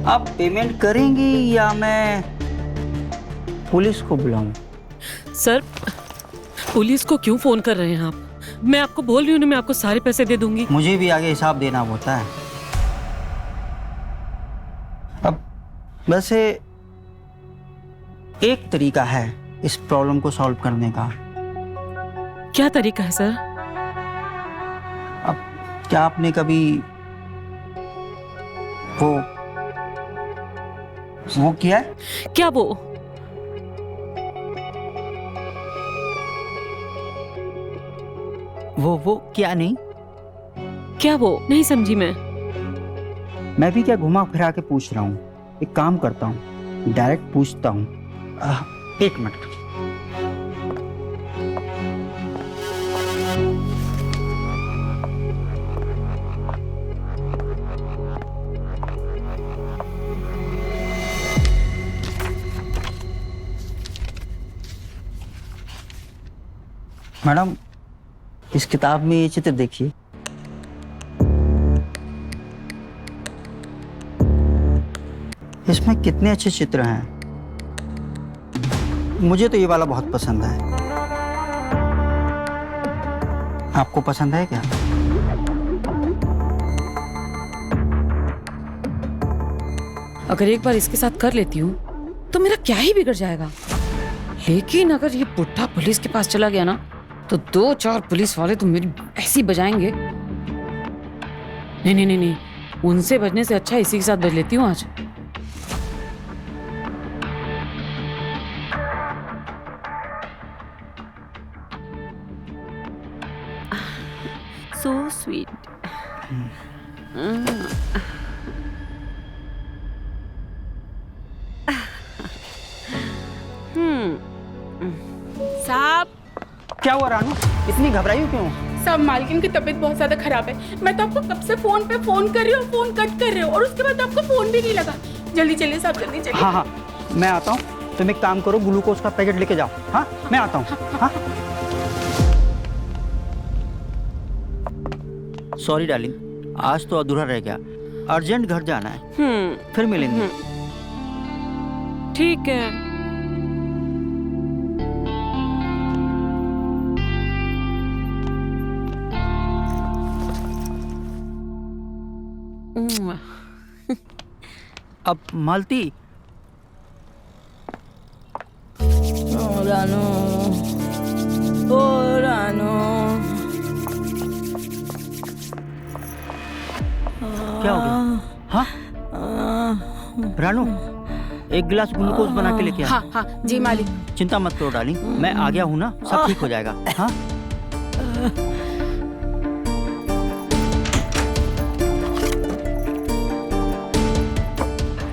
अब पेमेंट करेंगी या मैं पुलिस को बुलाऊं? सर, पुलिस को क्यों फोन कर रहे हैं आप? मैं आपको बोल रही हूँ ना, मैं आपको सारे पैसे दे दूंगी। मुझे भी आगे हिसाब देना होता है। अब वैसे एक तरीका है इस प्रॉब्लम को सॉल्व करने का। क्या तरीका है सर? अब क्या आपने कभी वो किया है? क्या वो? वो क्या नहीं? क्या वो? नहीं समझी मैं। मैं भी क्या घुमा फिरा के पूछ रहा हूँ। एक काम करता हूँ, डायरेक्ट पूछता हूँ। 1 मिनट। मैडम, इस किताब में ये चित्र देखिए। इसमें कितने अच्छे चित्र हैं। मुझे तो ये वाला बहुत पसंद है। आपको पसंद है क्या? अगर एक बार इसके साथ कर लेती हूँ तो मेरा क्या ही बिगड़ जाएगा। लेकिन अगर ये बुढ़ा पुलिस के पास चला गया ना, तो 2-4 पुलिस वाले तो मेरी ऐसी बजाएंगे। नहीं नहीं नहीं नहीं, उनसे बचने से अच्छा इसी के साथ बच लेती हूँ आज। So sweet. साहब, क्या हुआ रानू? इतनी घबराई हो क्यों? सब मालकिन की तबीयत बहुत ज्यादा खराब है। मैं तो आपको कब से फोन पे फोन कर रही हूँ, फोन कट कर रहे हो, और उसके बाद आपको फोन भी नहीं लगा। जल्दी चलिए साहब, जल्दी चलिए। हाँ हाँ, मैं आता हूँ। तुम एक काम करो, ग्लूकोज का पैकेट लेके जाओ। हाँ, मैं आता हूँ। हाँ, सॉरी डार्लिंग, आज तो अधूरा रह गया। अर्जेंट घर जाना है। फिर मिलेंगे। ठीक है। अब मालती, रानू, ओ रानू, क्या हो गया? हाँ रानू, एक गिलास ग्लूकोज बना के लेके आ। हाँ हाँ जी मालिक। चिंता मत करो डार्लिंग, मैं आ गया हूँ ना, सब ठीक हो जाएगा। हाँ,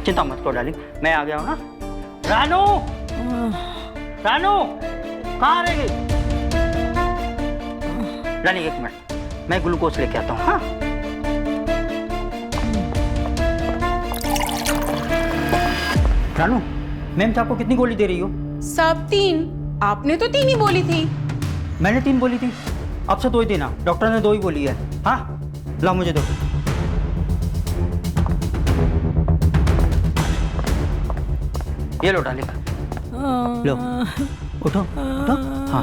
चिंता मत करो डार्लिंग, मैं आ गया हूँ ना। रानू, रानू, कहाँ रह गई? डार्लिंग 1 मिनट, मैं ग्लूकोज लेके आता हूँ। हाँ, रानू, मैम आपको कितनी गोली दे रही हो? सब 3। आपने तो 3 ही बोली थी। मैंने 3 बोली थी, अब से 2 ही देना। डॉक्टर ने 2 ही बोली है। हाँ, ला मुझे दो। ये लो डार्लिंग, लो, उठो उठो। हाँ,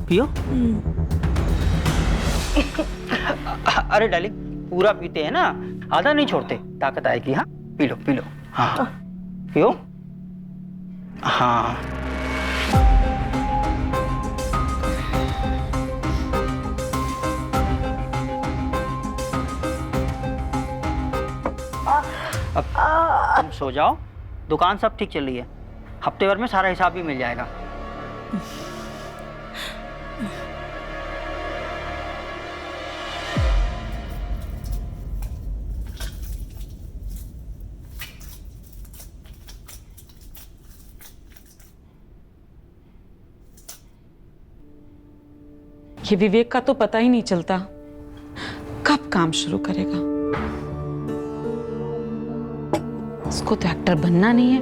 पियो। अरे डार्लिंग, पूरा पीते हैं ना, आधा नहीं छोड़ते, ताकत आएगी। हाँ, पी लो पी लो। हाँ, पियो। हाँ, अब तुम सो जाओ। दुकान सब ठीक चल रही है, हफ्ते भर में सारा हिसाब भी मिल जाएगा। ये विवेक का तो पता ही नहीं चलता कब काम शुरू करेगा। उसको तो एक्टर बनना नहीं है,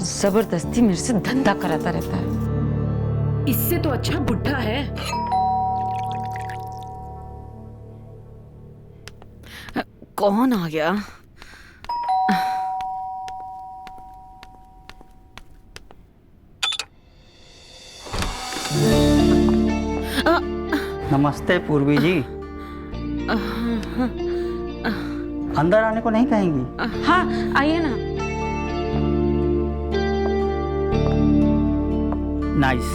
जबरदस्ती मेरे से धंधा कराता रहता है। इससे तो अच्छा बुढ़ा है। कौन आ गया? नमस्ते पूर्वी जी। अंदर आने को नहीं कहेंगी? हाँ आइए ना। नाइस।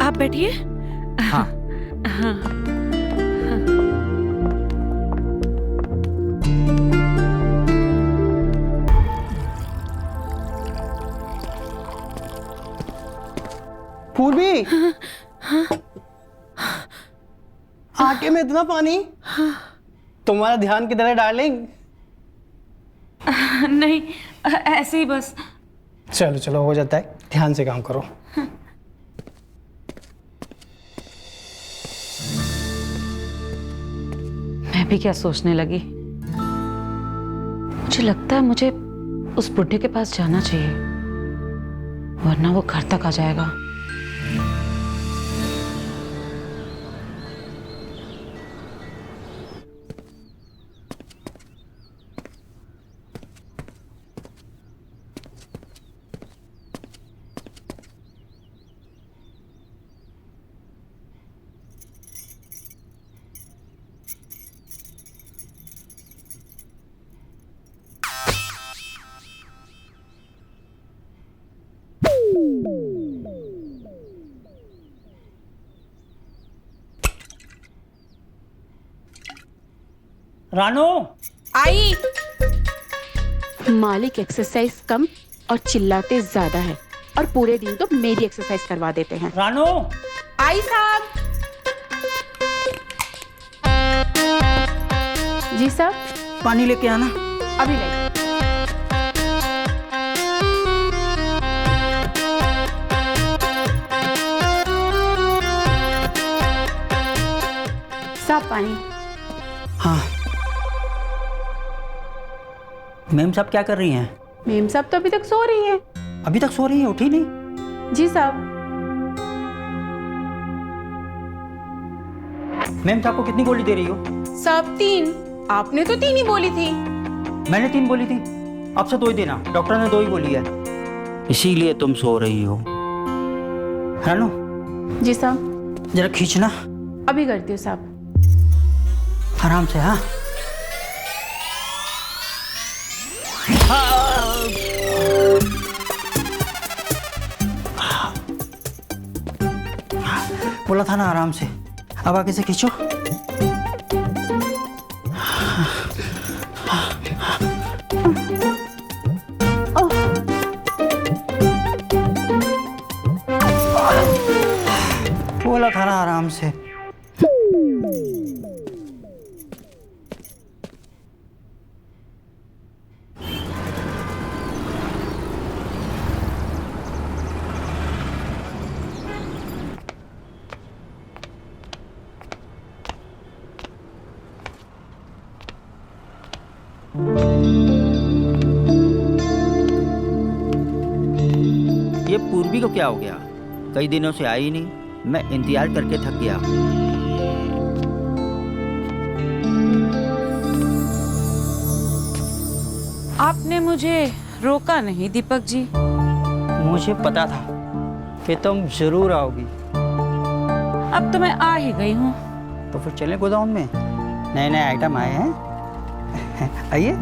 आप बैठिए। हाँ। पूर्वी, आंखें में इतना पानी? तुम्हारा ध्यान किधर है डार्लिंग? नहीं, ऐसे ही बस। चलो चलो, हो जाता है, ध्यान से काम करो। मैं भी क्या सोचने लगी, मुझे लगता है मुझे उस बुढ़े के पास जाना चाहिए, वरना वो घर तक आ जाएगा। रानू, आई। मालिक एक्सरसाइज कम और चिल्लाते ज्यादा है, और पूरे दिन तो मेरी एक्सरसाइज करवा देते हैं। रानू। आई साहब। जी साहब। पानी लेके आना। अभी ले। साफ पानी। हाँ। मैम साहब क्या कर रही हैं? मेम साहब तो अभी तक सो रही है। अभी तक सो रही हैं, उठी नहीं? जी साहब। मैम साहब को कितनी गोली दे रही हो? साहब 3। आपने तो 3 ही बोली थी। मैंने 3 बोली थी, अब से 2 ही देना, डॉक्टर ने 2 ही बोली है, इसीलिए तुम सो रही हो। रानू। जी साहब। जरा खींचना। अभी करती हूँ साहब। आराम से। हाँ। बोला था ना आराम से, अब आगे से खींचो। बोला था ना आराम से। ये पूर्वी को क्या हो गया? कई दिनों से आई नहीं, मैं इंतजार करके थक गया। आपने मुझे रोका नहीं दीपक जी। मुझे पता था कि तुम जरूर आओगी। अब तो मैं आ ही गई हूँ। तो फिर चलें गोदाम में, नए नए आइटम आए हैं। आइए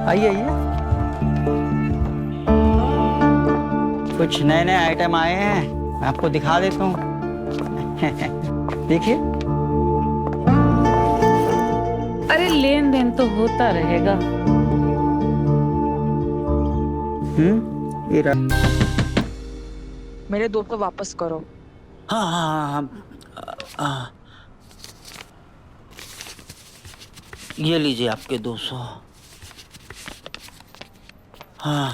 आइए आइए, कुछ नए नए आइटम आए हैं, मैं आपको दिखा देता हूँ। देखिए। अरे लेन देन तो होता रहेगा। ये रहा। मेरे 200 वापस करो। हाँ हाँ हाँ। ये लीजिए आपके 200। हाँ।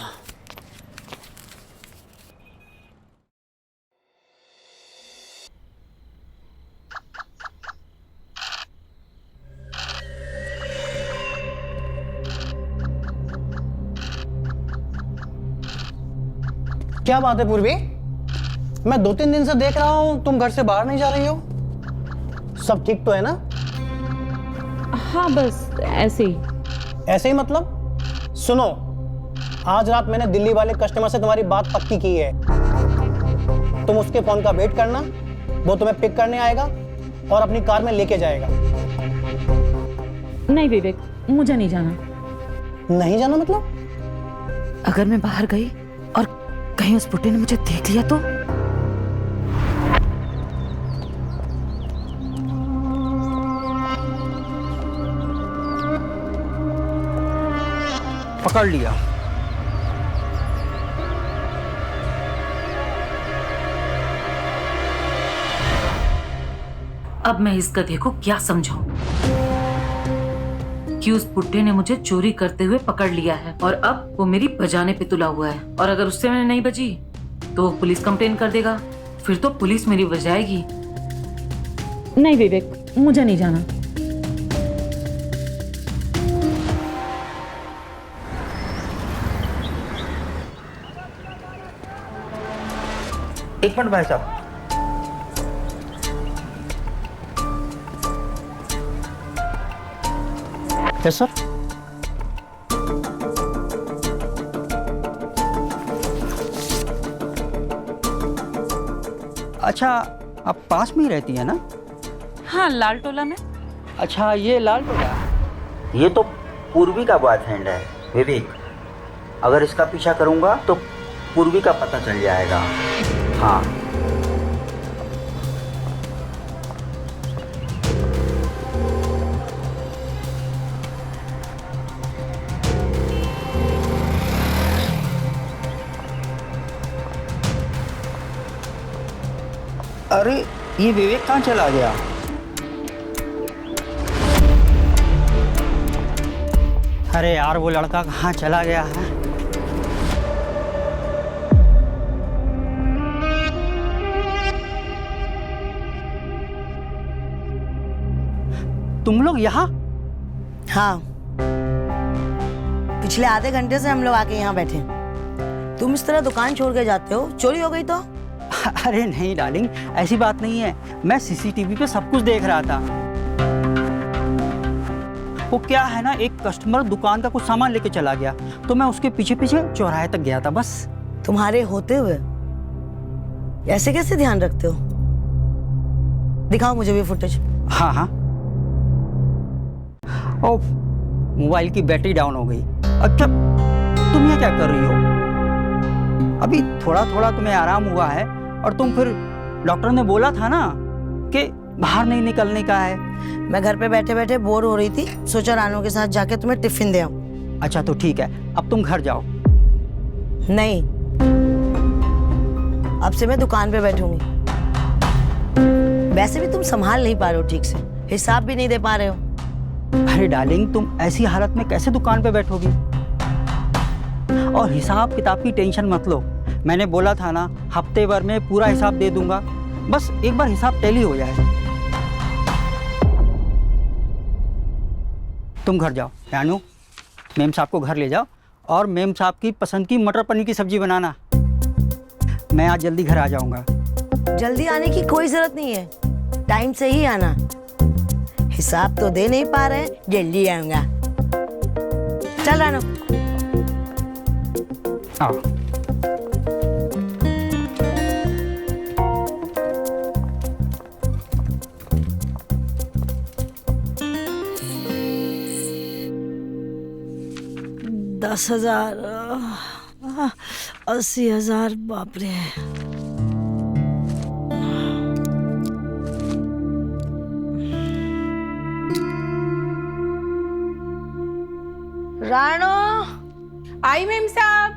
क्या बात है पूर्वी? मैं 2-3 दिन से देख रहा हूं तुम घर से बाहर नहीं जा रही हो। सब ठीक तो है ना? हाँ बस ऐसे ही। ऐसे ही मतलब? सुनो, आज रात मैंने दिल्ली वाले कस्टमर से तुम्हारी बात पक्की की है। तुम उसके फोन का वेट करना, वो तुम्हें पिक करने आएगा और अपनी कार में लेके जाएगा। नहीं विवेक, मुझे नहीं जाना। नहीं जाना मतलब? अगर मैं बाहर गई और कहीं उस बुड्ढे ने मुझे देख लिया तो? पकड़ लिया। अब मैं इस गधे को क्या समझाऊं कि उस बुड्ढे ने मुझे चोरी करते हुए पकड़ लिया है और अब वो मेरी बजाने पे तुला हुआ है, और अगर उससे मैंने नहीं बची तो वो पुलिस कंप्लेन कर देगा, फिर तो पुलिस मेरी बजाएगी। नहीं विवेक, मुझे नहीं जाना। एक मिनट भाई साहब। Yes sir. अच्छा, आप पास में ही रहती है ना? हाँ, लाल टोला में। अच्छा, ये लाल टोला। ये तो पूर्वी का बॉयफ्रेंड है विवेक। अगर इसका पीछा करूंगा तो पूर्वी का पता चल जाएगा। हाँ, अरे ये विवेक कहाँ चला गया? अरे यार, वो लड़का कहाँ चला गया है? तुम लोग यहाँ? हाँ, पिछले आधे घंटे से हम लोग आके यहाँ बैठे हैं। तुम इस तरह दुकान छोड़ के जाते हो, चोरी हो गई तो? अरे नहीं डार्लिंग, ऐसी बात नहीं है। मैं सीसीटीवी पे सब कुछ देख रहा था। वो क्या है ना, एक कस्टमर दुकान का कुछ सामान लेके चला गया तो मैं उसके पीछे पीछे चौराहे तक गया था बस। तुम्हारे होते हुए ऐसे कैसे ध्यान रखते हो? दिखाओ मुझे भी फुटेज। हाँ हाँ। ओ, मोबाइल की बैटरी डाउन हो गई। अच्छा, तुम ये क्या कर रही हो? अभी थोड़ा थोड़ा तुम्हें आराम हुआ है और तुम फिर डॉक्टर ने बोला था ना कि बाहर नहीं निकलने का है। मैं घर पे बैठे बैठे बोर हो रही थी, सोचा रानू के साथ जाके तुम्हें टिफिन दे आऊं। अच्छा तो ठीक है, अब तुम घर जाओ। नहीं, अब से मैं दुकान पे बैठूंगी। वैसे भी तुम संभाल नहीं पा रहे हो ठीक से, हिसाब भी नहीं दे पा रहे हो। अरे डार्लिंग, तुम ऐसी हालत में कैसे दुकान पे बैठोगी? और हिसाब किताब की टेंशन मत लो। मैंने बोला था ना, हफ्ते भर में पूरा हिसाब दे दूंगा। बस एक बार हिसाब टैली हो जाए। तुम घर जाओ रानू, मेम साहब को घर ले जाओ और मेम साहब की पसंद की मटर पनीर की सब्जी बनाना। मैं आज जल्दी घर आ जाऊंगा। जल्दी आने की कोई जरूरत नहीं है, टाइम से ही आना। हिसाब तो दे नहीं पा रहे, जल्दी आऊंगा। चल रानू, आओ। दस 10,000, 80,000, बाप रे। राणो, आई मेम साहब।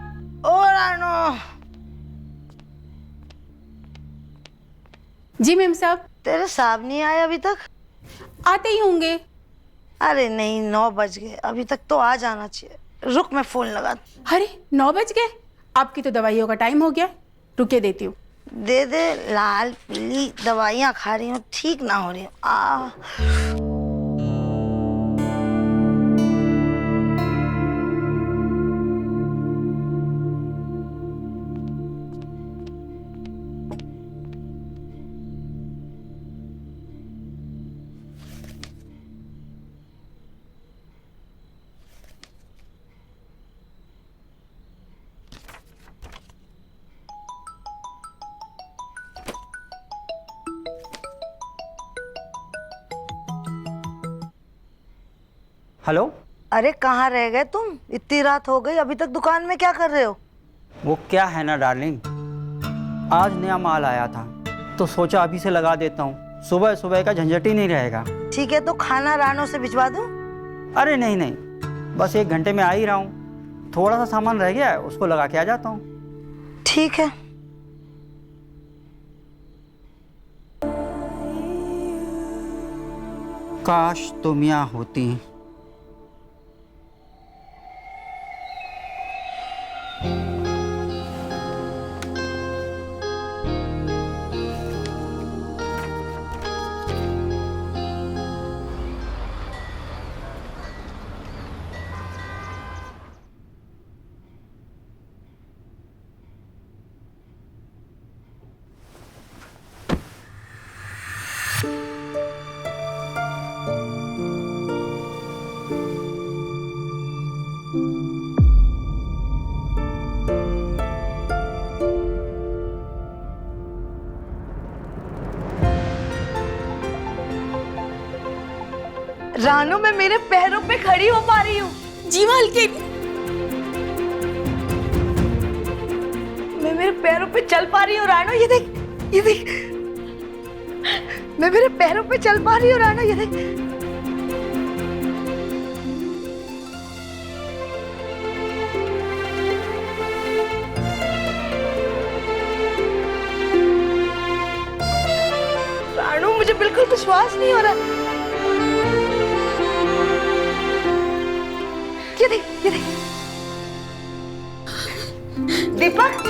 ओ राणो। जी मेम साहब। तेरे साहब नहीं आए अभी तक? आते ही होंगे। अरे नहीं, 9 बज गए, अभी तक तो आ जाना चाहिए। रुक मैं फोन लगा। अरे 9 बज गए, आपकी तो दवाइयों का टाइम हो गया। रुके देती हूँ। दे दे, लाल पीली दवाइयाँ खा रही हूँ, ठीक ना हो रही हूँ। हेलो। अरे कहाँ रह गए तुम? इतनी रात हो गई, अभी तक दुकान में क्या कर रहे हो? वो क्या है ना डार्लिंग, आज नया माल आया था तो सोचा अभी से लगा देता हूँ, सुबह सुबह का झंझट ही नहीं रहेगा। ठीक है, तो खाना रानों से भिजवा दूँ? अरे नहीं नहीं, बस 1 घंटे में आ ही रहा हूँ, थोड़ा सा सामान रह गया है उसको लगा के आ जाता हूँ। ठीक है। काश तुम यहाँ होती। रानू, मैं मेरे पैरों पे खड़ी हो पा रही हूँ। जी मालकिन। मैं मेरे पैरों पे चल पा रही हूँ रानू, ये देख, ये देख। मैं मेरे पैरों पे चल पा रही हूँ रानू, ये देख। रानू, मुझे बिल्कुल विश्वास नहीं हो रहा। ये देख, ये देख। दीपक,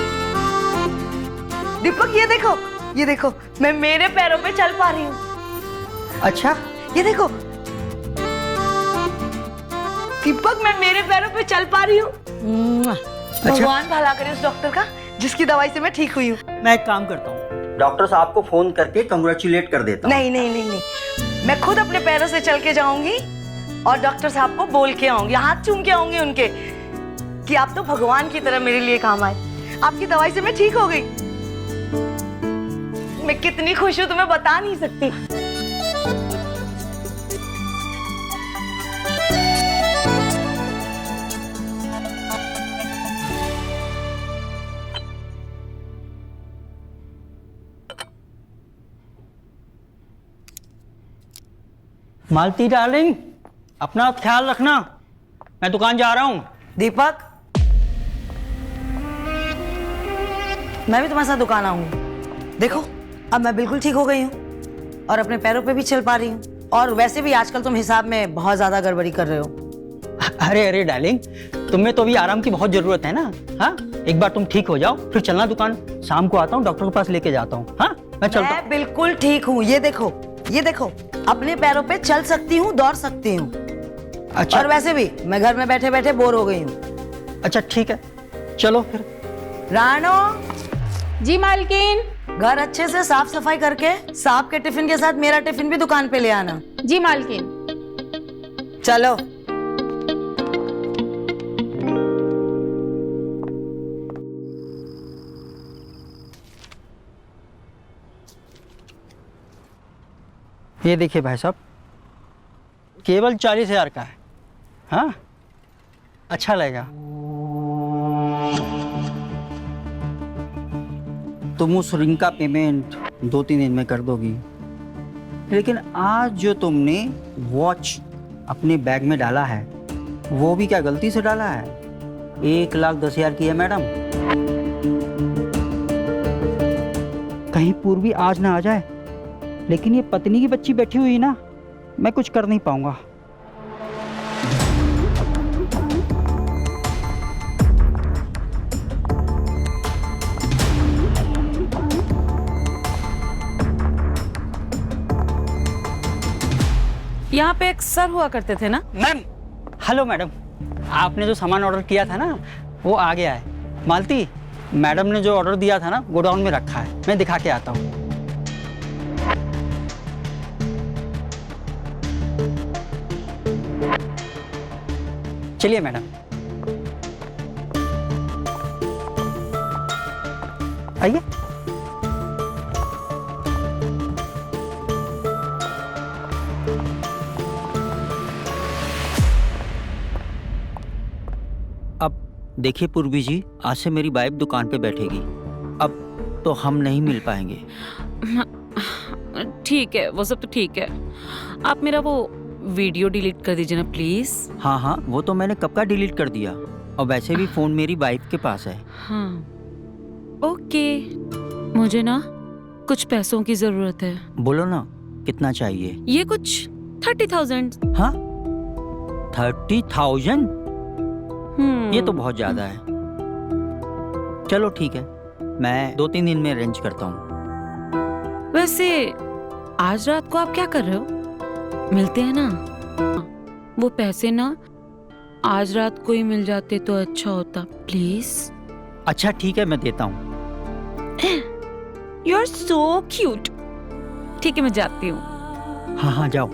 दीपक ये देखो, ये देखो, मैं मेरे पैरों पे चल पा रही हूँ। अच्छा, ये देखो दीपक, मैं मेरे पैरों पे चल पा रही हूँ। भगवान भला करे उस डॉक्टर का जिसकी दवाई से मैं ठीक हुई हूँ। मैं एक काम करता हूँ, डॉक्टर साहब को फोन करके कंग्रेचुलेट कर देता हूँ। नहीं नहीं नहीं नहीं, मैं खुद अपने पैरों से चल के जाऊंगी और डॉक्टर साहब को बोल के आऊंगी, हाथ चूम के आऊंगी उनके, कि आप तो भगवान की तरह मेरे लिए काम आए। आपकी दवाई से मैं ठीक हो गई। मैं कितनी खुश हूं तुम्हें बता नहीं सकती। मालती डार्लिंग, अपना ख्याल रखना, मैं दुकान जा रहा हूँ। दीपक, मैं भी तुम्हारे साथ दुकान आऊंगी। देखो, अब मैं बिल्कुल ठीक हो गई हूँ और अपने पैरों पे भी चल पा रही हूँ। और वैसे भी आजकल तुम हिसाब में बहुत ज्यादा गड़बड़ी कर रहे हो। अरे अरे डार्लिंग, तुम्हें तो अभी आराम की बहुत जरूरत है ना। हाँ, एक बार तुम ठीक हो जाओ फिर चलना दुकान। शाम को आता हूँ, डॉक्टर के पास लेके जाता हूँ। हाँ, मैं चलता हूँ। मैं बिल्कुल ठीक हूँ। ये देखो, ये देखो, अपने पैरों पे चल सकती हूँ, दौड़ सकती हूँ। अच्छा, और वैसे भी मैं घर में बैठे बैठे बोर हो गई हूँ। अच्छा ठीक है, चलो फिर। रानो। जी मालकिन। घर अच्छे से साफ सफाई करके साहब के टिफिन के साथ मेरा टिफिन भी दुकान पे ले आना। जी मालकिन। चलो। ये देखिए भाई साहब, केवल 40,000 का है। हाँ, अच्छा लगेगा। तुम उस रिंग का पेमेंट 2-3 दिन में कर दोगी, लेकिन आज जो तुमने वॉच अपने बैग में डाला है वो भी क्या गलती से डाला है? 1,10,000 की है मैडम। कहीं पूर्वी आज ना आ जाए, लेकिन ये पत्नी की बच्ची बैठी हुई ना, मैं कुछ कर नहीं पाऊंगा। यहाँ पे अक्सर हुआ करते थे ना? मैम, हेलो मैडम, आपने जो सामान ऑर्डर किया था ना वो आ गया है। मालती, मैडम ने जो ऑर्डर दिया था ना गोडाउन में रखा है, मैं दिखा के आता हूँ। चलिए मैडम, आइए। अब देखिए पूर्वी जी, आज से मेरी वाइफ दुकान पे बैठेगी। अब तो हम नहीं मिल पाएंगे। ठीक है, वो सब तो ठीक है। आप मेरा वो वीडियो डिलीट कर दीजिए ना प्लीज। हाँ हाँ, वो तो मैंने कब का डिलीट कर दिया। और वैसे भी फोन मेरी वाइफ के पास है। हाँ ओके, मुझे ना कुछ पैसों की जरूरत है। बोलो ना, कितना चाहिए? ये कुछ 30,000। हाँ, 30,000? ये तो बहुत ज्यादा है। चलो ठीक है, मैं 2-3 दिन में अरेंज करता हूँ। वैसे आज रात को आप क्या कर रहे हो? मिलते हैं ना? वो पैसे ना आज रात को ही मिल जाते तो अच्छा होता, प्लीज। अच्छा ठीक है, मैं देता हूँ। You are so cute. ठीक है, मैं जाती हूँ। हाँ हाँ, जाओ।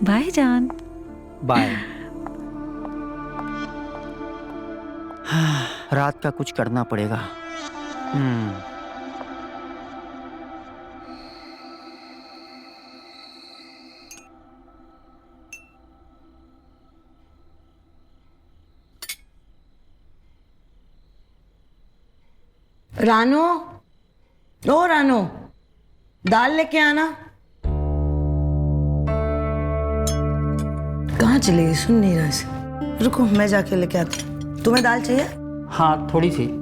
बाय जान। बाय। रात का कुछ करना पड़ेगा। रानो, ओ रानो, दाल लेके आना। कहाँ चली गई? सुन नहीं रहा इसे। रुको, मैं जाके लेके आती हूँ। तुम्हें दाल चाहिए? हाँ, थोड़ी सी।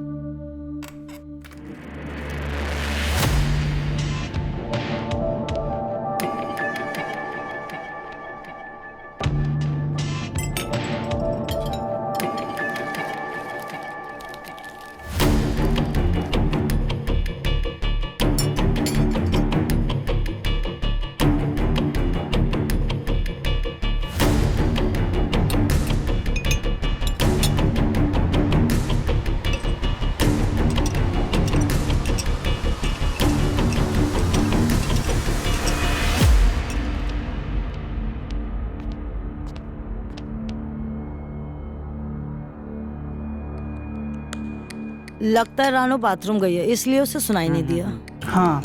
लगता है रानो बाथरूम गई है, इसलिए उसे सुनाई नहीं दिया। हाँ,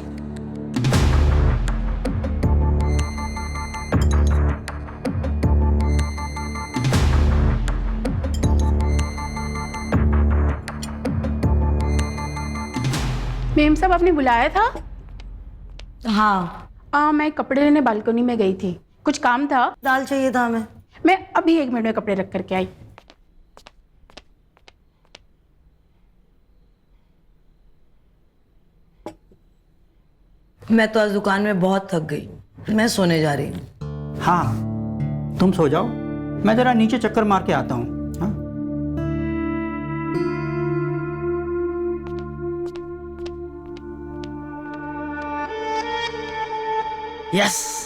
मेम साहब, आपने बुलाया था? हाँ, मैं कपड़े लेने बालकनी में गई थी, कुछ काम था। दाल चाहिए था हमें। मैं अभी 1 मिनट में कपड़े रख करके आई। मैं तो आज दुकान में बहुत थक गई, मैं सोने जा रही हूँ। हाँ, तुम सो जाओ, मैं जरा नीचे चक्कर मार के आता हूँ। हाँ? यस।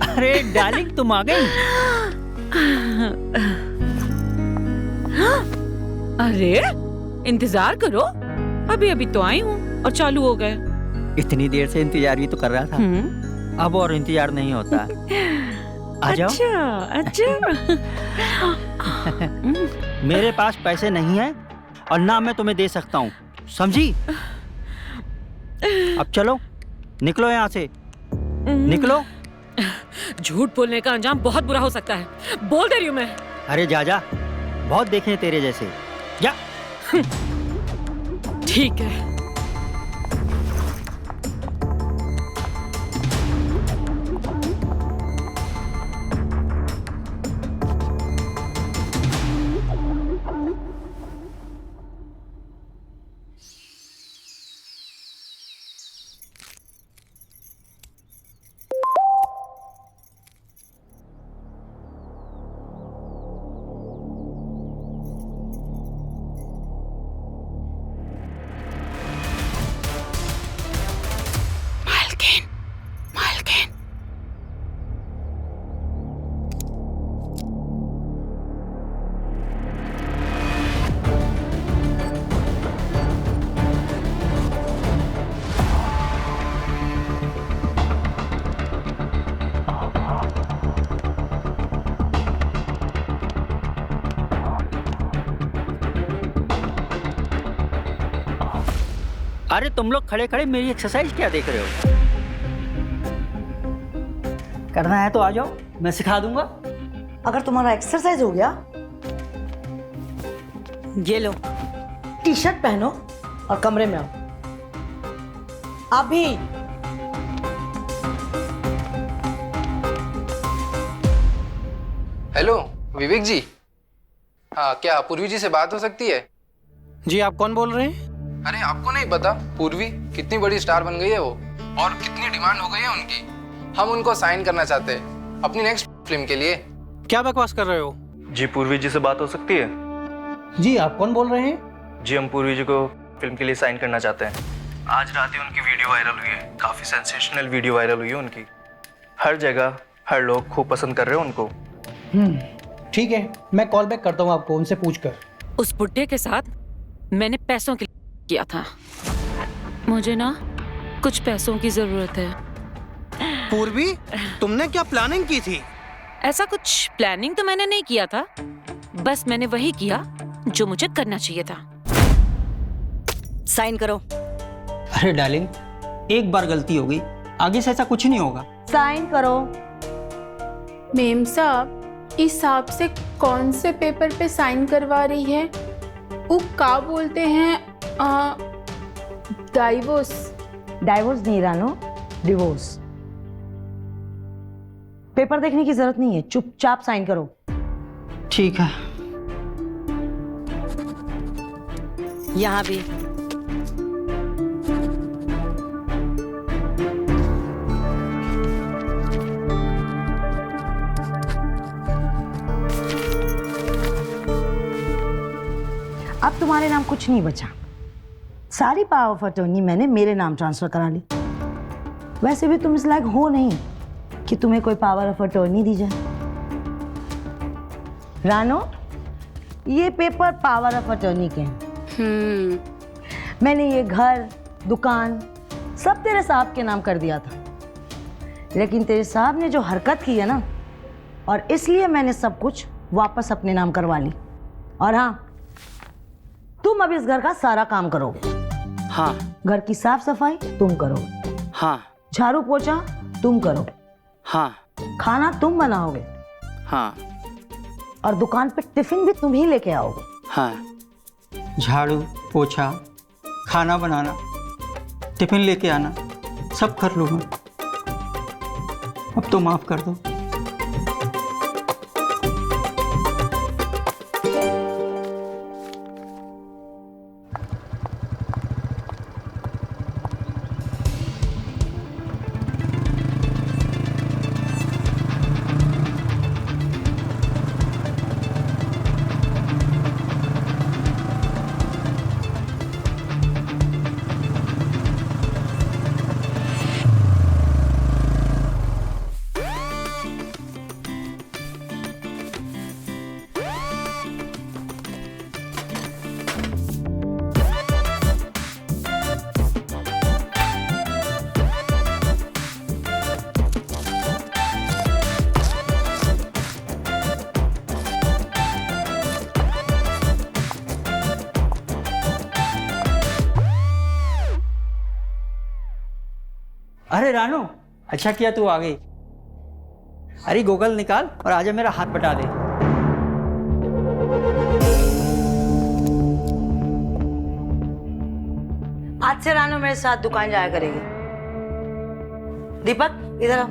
अरे डार्लिंग, तुम आ गई। अरे इंतजार करो, अभी अभी तो आई हूँ और चालू हो गए। इतनी देर से इंतजार भी तो कर रहा था। अब और इंतजार नहीं होता। आ जाओ। अच्छा। मेरे पास पैसे नहीं है और ना मैं तुम्हें दे सकता हूँ, समझी? अब चलो, निकलो यहाँ से, निकलो। झूठ बोलने का अंजाम बहुत बुरा हो सकता है, बोल दे रही हूँ मैं। अरे जा, बहुत देखे हैं तेरे जैसे, जा। ठीक है। अरे तुम लोग खड़े खड़े मेरी एक्सरसाइज क्या देख रहे हो? करना है तो आ जाओ, मैं सिखा दूंगा। अगर तुम्हारा एक्सरसाइज हो गया, ये लो टी शर्ट पहनो और कमरे में आओ अभी। हेलो विवेक जी, हाँ क्या पूर्वी जी से बात हो सकती है? जी आप कौन बोल रहे हैं? अरे आपको नहीं पता पूर्वी कितनी बड़ी स्टार बन गई है वो, और कितनी डिमांड हो गई है उनकी। हम उनको साइन करना चाहते हैं अपनी नेक्स्ट फिल्म के लिए। क्या बकवास कर रहे हो? जी पूर्वी जी से बात हो सकती है? जी आप कौन बोल रहे हैं? जी हम पूर्वी जी को फिल्म के लिए साइन करना चाहते हैं। आज रात ही उनकी वीडियो वायरल हुई है, काफ़ी सेंसेशनल वीडियो वायरल हुई है उनकी। हर जगह हर लोग खूब पसंद कर रहे हैं उनको। ठीक है, मैं कॉल बैक करता हूँ आपको उनसे पूछकर। उस बुड्ढे के साथ मैंने पैसों के लिए किया था। मुझे ना कुछ पैसों की जरूरत है। पूर्वी, तुमने क्या प्लानिंग की थी? ऐसा कुछ प्लानिंग तो मैंने नहीं किया था, बस मैंने वही किया जो मुझे करना चाहिए था। साइन करो। अरे डार्लिंग, एक बार गलती हो गई, आगे से ऐसा कुछ नहीं होगा। साइन करो। मेम साहब, इस हिसाब से कौन से पेपर पे साइन करवा रही है? वो क्या बोलते हैं? डाइवोर्स। डाइवोर्स नहीं रानो, डिवोर्स। पेपर देखने की जरूरत नहीं है, चुपचाप साइन करो। ठीक है। यहाँ भी। अब तुम्हारे नाम कुछ नहीं बचा, सारी पावर ऑफ अटॉर्नी मैंने मेरे नाम ट्रांसफर करा ली। वैसे भी तुम इस लायक हो नहीं कि तुम्हें कोई पावर ऑफ अटॉर्नी दी जाए। रानो, ये पेपर पावर ऑफ अटॉर्नी के हैं। मैंने ये घर, दुकान सब तेरे साहब के नाम कर दिया था, लेकिन तेरे साहब ने जो हरकत की है ना, और इसलिए मैंने सब कुछ वापस अपने नाम करवा ली। और हाँ, तुम अब इस घर का सारा काम करोगे। हाँ। घर की साफ सफाई तुम करोगे। हाँ। झाड़ू पोछा तुम करो। हाँ। खाना तुम बनाओगे। हाँ। और दुकान पे टिफिन भी तुम ही लेके आओगे। हाँ। झाड़ू पोछा, खाना बनाना, टिफिन लेके आना, सब कर लूँगा। अब तो माफ कर दो। अरे रानू, अच्छा किया तू आ गई। अरे गूगल निकाल और आजा मेरा हाथ बटा दे। आज से रानू मेरे साथ दुकान जाया करेगी। दीपक इधर आओ।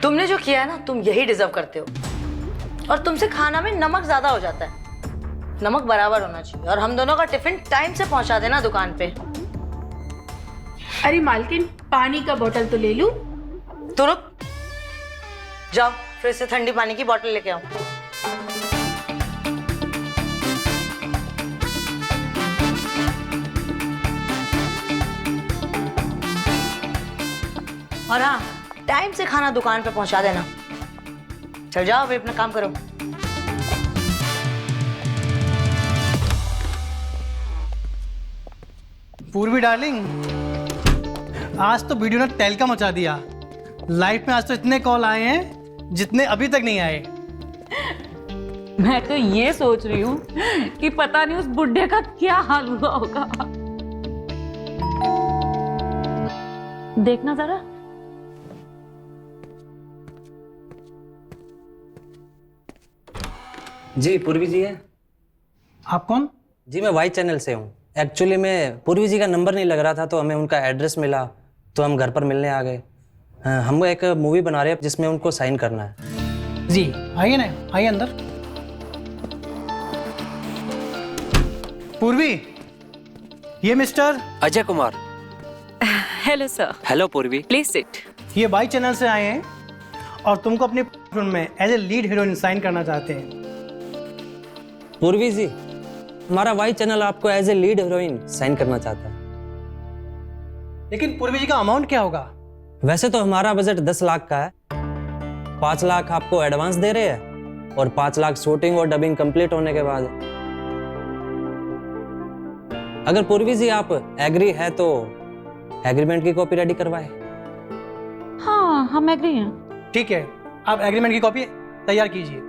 तुमने जो किया है ना, तुम यही डिजर्व करते हो। और तुमसे खाना में नमक ज्यादा हो जाता है। नमक बराबर होना चाहिए। और हम दोनों का टिफिन टाइम से पहुंचा देना दुकान पे। अरे मालकिन, पानी का बोतल तो ले लूं? तू रुक, जाओ फिर से ठंडी पानी की बोतल लेके आओ। और हाँ, टाइम से खाना दुकान पे पहुंचा देना। चल जाओ अभी अपना काम करो। पूर्वी डार्लिंग, आज तो वीडियो ने तहलका मचा दिया। लाइफ में आज तो इतने कॉल आए हैं जितने अभी तक नहीं आए। मैं तो ये सोच रही हूँ कि पता नहीं उस बुढ़े का क्या हाल हुआ होगा। देखना जरा। जी पूर्वी जी है। आप कौन? जी मैं वाई चैनल से हूँ। एक्चुअली में पूर्वी जी का नंबर नहीं लग रहा था तो हमें उनका एड्रेस मिला तो हम घर पर मिलने आ गए। हम एक मूवी बना रहे हैं जिसमें उनको साइन करना है। जी आइए ना, आइए अंदर। पूर्वी, ये mister Ajay Kumar. Hello sir. Hello Purvi, please sit. ये वाई चैनल से आए हैं और तुमको अपनी फिल्म में as a lead heroine sign करना चाहते हैं। पूर्वी जी, हमारा वाई चैनल आपको as a lead heroine sign करना चाहता है। लेकिन पूर्वी जी का अमाउंट क्या होगा? वैसे तो हमारा बजट 10 लाख का है। 5 लाख आपको एडवांस दे रहे हैं और 5 लाख शूटिंग और डबिंग कंप्लीट होने के बाद। अगर पूर्वी जी आप एग्री है तो एग्रीमेंट की कॉपी रेडी करवाए। हाँ हम एग्री हैं। ठीक है, आप एग्रीमेंट की कॉपी तैयार कीजिए।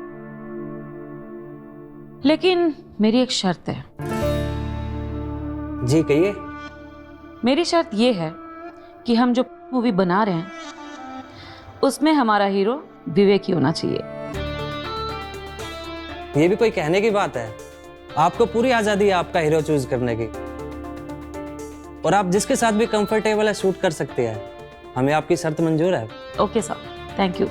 लेकिन मेरी एक शर्त है। जी कहिए। मेरी शर्त ये है कि हम जो मूवी बना रहे हैं उसमें हमारा हीरो विवेक ही होना चाहिए। ये भी कोई कहने की बात है? आपको पूरी आजादी है आपका हीरो चूज करने की और आप जिसके साथ भी कंफर्टेबल है शूट कर सकते हैं। हमें आपकी शर्त मंजूर है। Okay sir, thank you.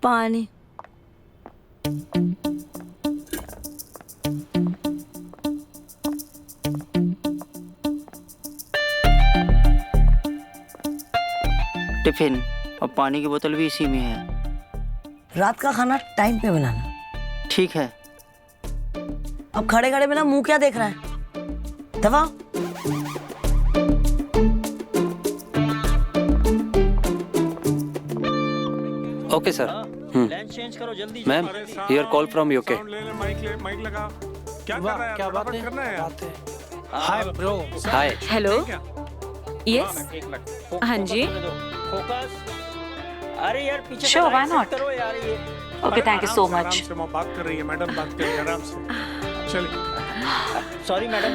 पानी। टिफिन और पानी की बोतल भी इसी में है। रात का खाना टाइम पे बनाना। ठीक है। अब खड़े खड़े मेरा मुंह क्या देख रहा है? दबा। Okay sir. Ma'am, your call from UK. क्या बात है? Hi bro. Hi. Hello. Yes. हाँ जी। अरे यार पीछे Sure, why not? करो यार ये। Okay, thank you so much. बात कर रही है मैडम, बात करिए आराम से। चलिए। Sorry madam,